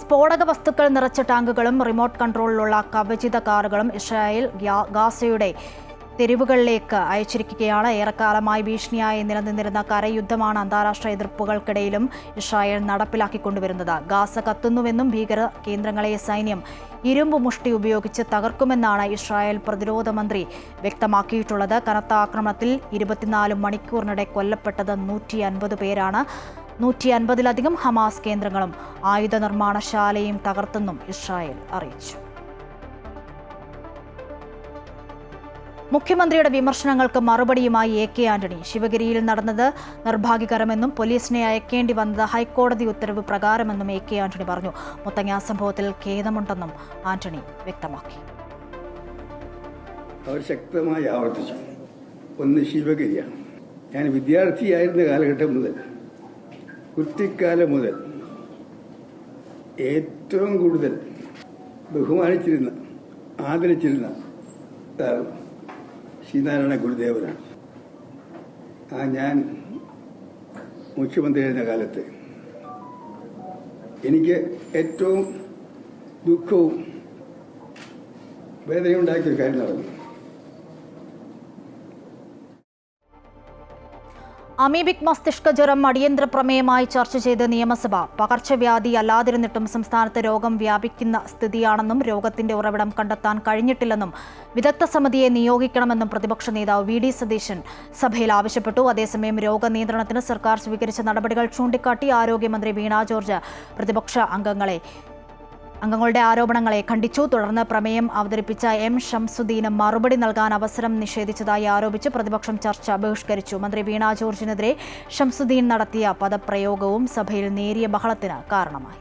[SPEAKER 1] സ്ഫോടക വസ്തുക്കൾ നിറച്ച ടാങ്കുകളും റിമോട്ട് കൺട്രോളിലുള്ള കവചിത കാറുകളും ഇസ്രായേൽ ഗാസയുടെ തെരുവുകളിലേക്ക് അയച്ചിരിക്കുകയാണ്. ഏറെക്കാലമായി ഭീഷണിയായി നിലനിന്നിരുന്ന കരയുദ്ധമാണ് അന്താരാഷ്ട്ര എതിർപ്പുകൾക്കിടയിലും ഇസ്രായേൽ നടപ്പിലാക്കിക്കൊണ്ടുവരുന്നത്. ഗാസ കത്തുന്നുവെന്നും ഭീകര കേന്ദ്രങ്ങളെ സൈന്യം ഇരുമ്പ് മുഷ്ടി ഉപയോഗിച്ച് തകർക്കുമെന്നാണ് ഇസ്രായേൽ പ്രതിരോധ മന്ത്രി വ്യക്തമാക്കിയിട്ടുള്ളത്. കനത്ത ആക്രമണത്തിൽ 24 മണിക്കൂറിനിടെ കൊല്ലപ്പെട്ടത് 150 പേരാണ്. 150-ലധികം ഹമാസ് കേന്ദ്രങ്ങളും ആയുധ നിർമ്മാണശാലയും തകർത്തെന്നും ഇസ്രായേൽ അറിയിച്ചു. മുഖ്യമന്ത്രിയുടെ വിമർശനങ്ങൾക്ക് മറുപടിയുമായി AK ആന്റണി. ശിവഗിരിയിൽ നടന്നത് നിർഭാഗ്യകരമെന്നും പോലീസിനെ അയക്കേണ്ടി വന്നത് ഹൈക്കോടതി ഉത്തരവ് പ്രകാരമെന്നും AK ആന്റണി പറഞ്ഞു. മുത്തങ്ങ സംഭവത്തിൽ ഖേദമുണ്ടെന്നും ആന്റണി വ്യക്തമാക്കി.
[SPEAKER 17] അവർ ശക്തമായി ആവർത്തിച്ചു. ഒന്ന് ശിവഗിരിയാണ്. ഞാൻ വിദ്യാർത്ഥിയായിരുന്ന കാലഘട്ടം മുതൽ, കുട്ടിക്കാലം മുതൽ ഏറ്റവും കൂടുതൽ ബഹുമാനിച്ചിരുന്ന, ആദരിച്ചിരുന്ന ശ്രീനാരായണ ഗുരുദേവനാണ്. ഞാൻ മുഖ്യമന്ത്രിയായിരുന്ന കാലത്ത് എനിക്ക് ഏറ്റവും ദുഃഖവും വേദനയുണ്ടാക്കിയൊരു കാര്യം നടന്നു.
[SPEAKER 1] അമീബിക് മസ്തിഷ്ക ജ്വരം അടിയന്തര പ്രമേയമായി ചർച്ച ചെയ്ത് നിയമസഭ. പകർച്ചവ്യാധി അല്ലാതിരുന്നിട്ടും സംസ്ഥാനത്ത് രോഗം വ്യാപിക്കുന്ന സ്ഥിതിയാണെന്നും രോഗത്തിന്റെ ഉറവിടം കണ്ടെത്താൻ കഴിഞ്ഞിട്ടില്ലെന്നും വിദഗ്ധ സമിതിയെ നിയോഗിക്കണമെന്നും പ്രതിപക്ഷ നേതാവ് VD സതീശൻ സഭയിൽ ആവശ്യപ്പെട്ടു. അതേസമയം രോഗനിയന്ത്രണത്തിന് സർക്കാർ സ്വീകരിച്ച നടപടികൾ ചൂണ്ടിക്കാട്ടി ആരോഗ്യമന്ത്രി വീണ ജോർജ് പ്രതിപക്ഷ അംഗങ്ങളുടെ ആരോപണങ്ങളെ ഖണ്ഡിച്ചു. തുടർന്ന് പ്രമേയം അവതരിപ്പിച്ച M ഷംസുദ്ദീന് മറുപടി നൽകാൻ അവസരം നിഷേധിച്ചതായി ആരോപിച്ച് പ്രതിപക്ഷം ചർച്ച ബഹിഷ്കരിച്ചു. മന്ത്രി വീണ ജോർജിനെതിരെ ഷംസുദ്ദീൻ നടത്തിയ പദപ്രയോഗവും സഭയിൽ നേരിയ ബഹളത്തിന് കാരണമായി.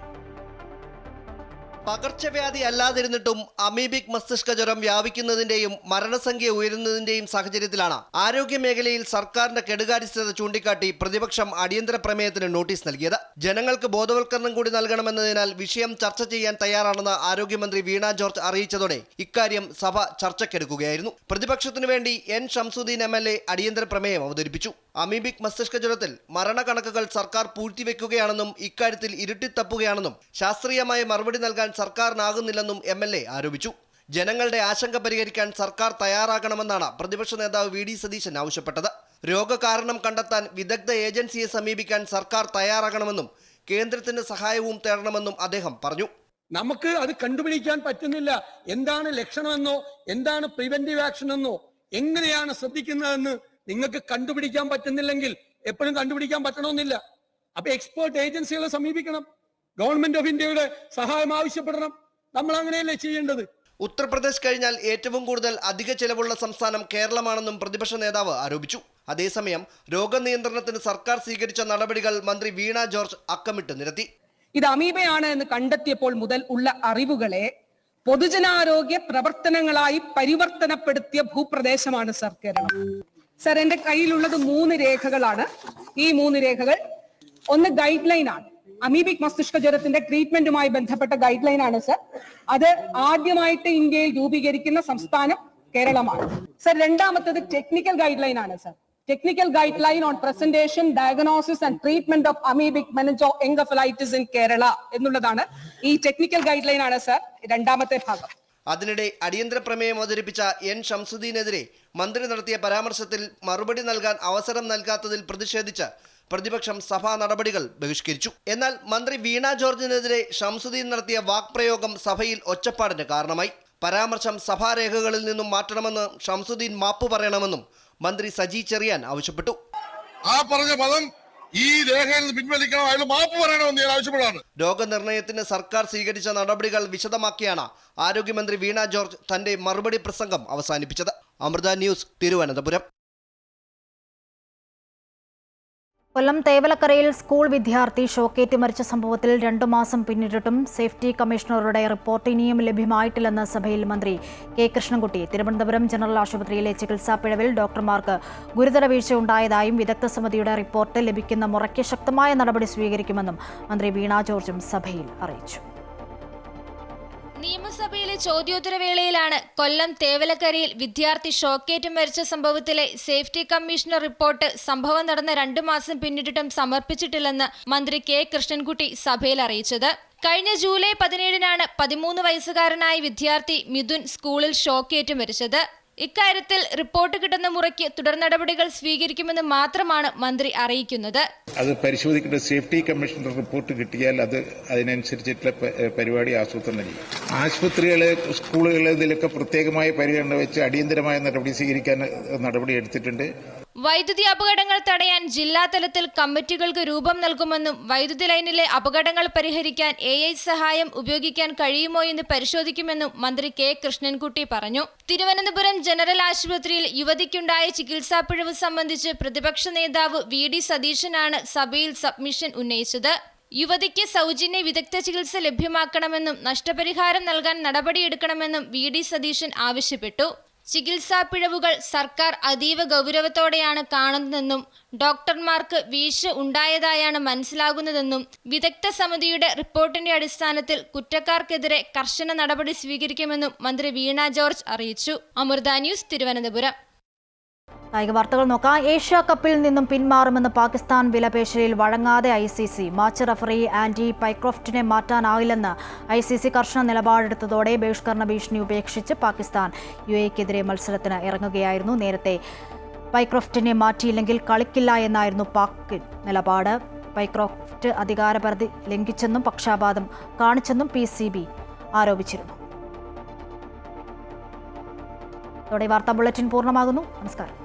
[SPEAKER 18] പകർച്ചവ്യാധി അല്ലാതിരുന്നിട്ടും അമീബിക് മസ്തിഷ്ക ജ്വരം വ്യാപിക്കുന്നതിന്റെയും മരണസംഖ്യ ഉയരുന്നതിന്റെയും സാഹചര്യത്തിലാണ് ആരോഗ്യമേഖലയിൽ സർക്കാരിന്റെ കെടുകാര്യസ്ഥത ചൂണ്ടിക്കാട്ടി പ്രതിപക്ഷം അടിയന്തര പ്രമേയത്തിന് നോട്ടീസ് നൽകിയത്. ജനങ്ങൾക്ക് ബോധവൽക്കരണം കൂടി നൽകണമെന്നതിനാൽ വിഷയം ചർച്ച ചെയ്യാൻ തയ്യാറാണെന്ന് ആരോഗ്യമന്ത്രി വീണ ജോർജ് അറിയിച്ചതോടെ ഇക്കാര്യം സഭ ചർച്ചയ്ക്കെടുക്കുകയായിരുന്നു. പ്രതിപക്ഷത്തിനു വേണ്ടി N ഷംസുദ്ദീൻ MLA അടിയന്തര പ്രമേയം അവതരിപ്പിച്ചു. അമീബിക് മസ്തിഷ്ക ജ്വരത്തിൽ മരണക്കണക്കുകൾ സർക്കാർ പൂഴ്ത്തിവെക്കുകയാണെന്നും ഇക്കാര്യത്തിൽ ഇരുട്ടിത്തപ്പുകയാണെന്നും ശാസ്ത്രീയമായ മറുപടി നൽകാൻ സർക്കാരിനാകുന്നില്ലെന്നും MLA ആരോപിച്ചു. ജനങ്ങളുടെ ആശങ്ക പരിഹരിക്കാൻ സർക്കാർ തയ്യാറാകണമെന്നാണ് പ്രതിപക്ഷ നേതാവ് VD സതീശൻ ആവശ്യപ്പെട്ടത്. രോഗകാരണം കണ്ടെത്താൻ വിദഗ്ധ ഏജൻസിയെ സമീപിക്കാൻ സർക്കാർ തയ്യാറാകണമെന്നും കേന്ദ്രത്തിന്റെ സഹായവും തേടണമെന്നും അദ്ദേഹം പറഞ്ഞു.
[SPEAKER 19] നമുക്ക് അത് കണ്ടുപിടിക്കാൻ പറ്റുന്നില്ല. എന്താണ് ലക്ഷണമെന്നോ എന്താണ് പ്രിവെന്റീവ് ആക്ഷൻ എന്നോ എങ്ങനെയാണ് ശ്രദ്ധിക്കുന്നതെന്ന് നിങ്ങൾക്ക് കണ്ടുപിടിക്കാൻ പറ്റുന്നില്ലെങ്കിൽ എപ്പോഴും കണ്ടുപിടിക്കാൻ പറ്റണമെന്നില്ല. അപ്പൊ എക്സ്പേർട്ട് ഏജൻസികളെ സമീപിക്കണം, ഗവൺമെന്റ് ഓഫ് ഇന്ത്യയുടെ സഹായം ആവശ്യപ്പെടണം. നമ്മൾ അങ്ങനെയല്ലേ ചെയ്യേണ്ടത്?
[SPEAKER 18] ഉത്തർപ്രദേശ് കഴിഞ്ഞാൽ ഏറ്റവും കൂടുതൽ അധിക ചെലവുള്ള സംസ്ഥാനം കേരളമാണെന്നും പ്രതിപക്ഷ നേതാവ് ആരോപിച്ചു. അതേസമയം രോഗനിയന്ത്രണത്തിന് സർക്കാർ സ്വീകരിച്ച നടപടികൾ മന്ത്രി വീണ ജോർജ് അക്കമിട്ട് നിരത്തി.
[SPEAKER 20] ഇത് അമീബയാണ് എന്ന് കണ്ടെത്തിയപ്പോൾ മുതൽ ഉള്ള അറിവുകളെ പൊതുജനാരോഗ്യ പ്രവർത്തനങ്ങളായി പരിവർത്തനപ്പെടുത്തിയ ഭൂപ്രദേശമാണ് സർ കേരളം. സർ, എന്റെ കയ്യിലുള്ളത് 3 രേഖകളാണ്. ഈ 3 രേഖകൾ, ഒന്ന് ഗൈഡ് ലൈൻ ആണ്, അമീബിക് മസ്തിഷ്ക ജ്വരത്തിന്റെ ട്രീറ്റ്മെന്റുമായി ബന്ധപ്പെട്ട ഗൈഡ് ലൈൻ ആണ് സർ. അത് ആദ്യമായിട്ട് ഇന്ത്യയിൽ രൂപീകരിക്കുന്ന സംസ്ഥാനം കേരളമാണ് സർ. രണ്ടാമത്തത് ടെക്നിക്കൽ ഗൈഡ് ലൈൻ ആണ് sir. Technical guide line on presentation, diagnosis and treatment of amoebic meningo encephalitis in Kerala എന്നുള്ളതാണ്. ഈ ടെക്നിക്കൽ ഗൈഡ് ലൈൻ ആണ് സർ രണ്ടാമത്തെ ഭാഗം.
[SPEAKER 18] അതിനിടെ അടിയന്തര പ്രമേയം അവതരിപ്പിച്ച N ഷംസുദ്ദീനെതിരെ മന്ത്രി നടത്തിയ പരാമർശത്തിൽ മറുപടി നൽകാൻ അവസരം നൽകാത്തതിൽ പ്രതിഷേധിച്ച് പ്രതിപക്ഷം സഭാ നടപടികൾ ബഹിഷ്കരിച്ചു. എന്നാൽ മന്ത്രി വീണ ജോർജിനെതിരെ ഷംസുദ്ദീൻ നടത്തിയ വാക്പ്രയോഗം സഭയിൽ ഒച്ചപ്പാടിന് കാരണമായി. പരാമർശം സഭാരേഖകളിൽ നിന്നും മാറ്റണമെന്ന് ഷംസുദ്ദീൻ മാപ്പ് പറയണമെന്നും മന്ത്രി സജി ചെറിയാൻ ആവശ്യപ്പെട്ടു.
[SPEAKER 21] ആ പറഞ്ഞ പദം ഈ രേഖയിൽ നിന്ന് പിൻവലിക്കണം, അയാൾ മാപ്പ് പറയണമെന്ന് ഞാൻ ആവശ്യപ്പെടാണ്.
[SPEAKER 18] രോഗനിർണയത്തിന് സർക്കാർ സ്വീകരിച്ച നടപടികൾ വിശദമാക്കിയാണ് ആരോഗ്യമന്ത്രി വീണ ജോർജ് തന്റെ മറുപടി പ്രസംഗം അവസാനിപ്പിച്ചത്. അമൃത ന്യൂസ്, തിരുവനന്തപുരം.
[SPEAKER 1] കൊല്ലം തേവലക്കരയിൽ സ്കൂൾ വിദ്യാർത്ഥി ഷോക്കേറ്റ് മരിച്ച സംഭവത്തിൽ 2 മാസം പിന്നിട്ടിട്ടും സേഫ്റ്റി കമ്മീഷണറുടെ റിപ്പോർട്ട് ഇനിയും ലഭ്യമായിട്ടില്ലെന്ന് സഭയിൽ മന്ത്രി K കൃഷ്ണൻകുട്ടി. തിരുവനന്തപുരം ജനറൽ ആശുപത്രിയിലെ ചികിത്സാ പിഴവിൽ ഡോക്ടർമാർക്ക് ഗുരുതര വീഴ്ചയുണ്ടായതായും വിദഗ്ധ സമിതിയുടെ റിപ്പോർട്ട് ലഭിക്കുന്ന മുറയ്ക്ക് ശക്തമായ നടപടി സ്വീകരിക്കുമെന്നും മന്ത്രി വീണ ജോർജും സഭയിൽ അറിയിച്ചു.
[SPEAKER 22] നിയമസഭയിലെ ചോദ്യോത്തരവേളയിലാണ് കൊല്ലം തേവലക്കരയിൽ വിദ്യാർത്ഥി ഷോക്കേറ്റ് മരിച്ച സംഭവത്തിലെ സേഫ്റ്റി കമ്മീഷണർ റിപ്പോർട്ട് സംഭവം നടന്ന 2 മാസം പിന്നിട്ടിട്ടും സമർപ്പിച്ചിട്ടില്ലെന്ന് മന്ത്രി K കൃഷ്ണൻകുട്ടി സഭയിൽ അറിയിച്ചത്. കഴിഞ്ഞ ജൂലൈ 17-നാണ് 13 വയസ്സുകാരനായ വിദ്യാർത്ഥി മിഥുൻ സ്കൂളിൽ ഷോക്കേറ്റ് മരിച്ചത്. ഇക്കാര്യത്തിൽ റിപ്പോർട്ട് കിട്ടുന്ന മുറയ്ക്ക് തുടർ നടപടികൾ സ്വീകരിക്കുമെന്ന് മാത്രമാണ് മന്ത്രി അറിയിക്കുന്നത്.
[SPEAKER 3] അത് പരിശോധിക്കേണ്ട സേഫ്റ്റി കമ്മീഷന്റെ റിപ്പോർട്ട് കിട്ടിയാൽ അതിനനുസരിച്ചിട്ടുള്ള പരിപാടി ആസൂത്രണം ചെയ്യും. ആശുപത്രികള്, സ്കൂളുകൾ ഇതിലൊക്കെ പ്രത്യേകമായ പരിഗണന വെച്ച് അടിയന്തരമായ നടപടി സ്വീകരിക്കാൻ നടപടി എടുത്തിട്ടുണ്ട്.
[SPEAKER 22] വൈദ്യുതി അപകടങ്ങൾ തടയാൻ ജില്ലാ തലത്തിൽ കമ്മിറ്റികൾക്ക് രൂപം നൽകുമെന്നും വൈദ്യുതി ലൈനിലെ അപകടങ്ങൾ പരിഹരിക്കാൻ AI സഹായം ഉപയോഗിക്കാൻ കഴിയുമോ എന്ന് പരിശോധിക്കുമെന്നും മന്ത്രി കെ കൃഷ്ണൻകുട്ടി പറഞ്ഞു. തിരുവനന്തപുരം ജനറൽ ആശുപത്രിയിൽ യുവതിക്കുണ്ടായ ചികിത്സാ പിഴവ് സംബന്ധിച്ച് പ്രതിപക്ഷ നേതാവ് VD സതീശനാണ് സഭയിൽ സബ്മിഷൻ ഉന്നയിച്ചത്. യുവതിക്ക് സൗജന്യ വിദഗ്ധ ചികിത്സ ലഭ്യമാക്കണമെന്നും നഷ്ടപരിഹാരം നൽകാൻ നടപടിയെടുക്കണമെന്നും VD സതീശൻ ആവശ്യപ്പെട്ടു. ചികിത്സാ പിഴവുകൾ സർക്കാർ അതീവ ഗൗരവത്തോടെയാണ് കാണുന്നതെന്നും ഡോക്ടർമാർക്ക് വീഴ്ച ഉണ്ടായതായാണ് മനസ്സിലാകുന്നതെന്നും വിദഗ്ധ സമിതിയുടെ റിപ്പോർട്ടിന്റെ അടിസ്ഥാനത്തിൽ കുറ്റക്കാർക്കെതിരെ കർശന നടപടി സ്വീകരിക്കുമെന്നും മന്ത്രി വീണ ജോർജ് അറിയിച്ചു. അമൃത ന്യൂസ്, തിരുവനന്തപുരം.
[SPEAKER 1] കായിക വാർത്തകൾ നോക്കാം. ഏഷ്യ കപ്പിൽ നിന്നും പിന്മാറുമെന്ന് പാകിസ്ഥാൻ വിലപേശലിൽ വഴങ്ങാതെ ICC. മാച്ച് റഫറി ആൻഡി പൈക്രോഫ്റ്റിനെ മാറ്റാനാവില്ലെന്ന് ICC കർശന നിലപാടെടുത്തതോടെ ബഹിഷ്കരണ ഭീഷണി ഉപേക്ഷിച്ച് പാകിസ്ഥാൻ UAEക്കെതിരെ മത്സരത്തിന് ഇറങ്ങുകയായിരുന്നു. നേരത്തെ പൈക്രോഫ്റ്റിനെ മാറ്റിയില്ലെങ്കിൽ കളിക്കില്ല എന്നായിരുന്നു പാക് നിലപാട്. പൈക്രോഫ്റ്റ് അധികാരപരിധി ലംഘിച്ചെന്നും പക്ഷാപാതം കാണിച്ചെന്നും PCB ആരോപിച്ചിരുന്നു. ഇതോടെ വാർത്താ ബുള്ളറ്റിൻ പൂർണ്ണമാകുന്നു. നമസ്കാരം.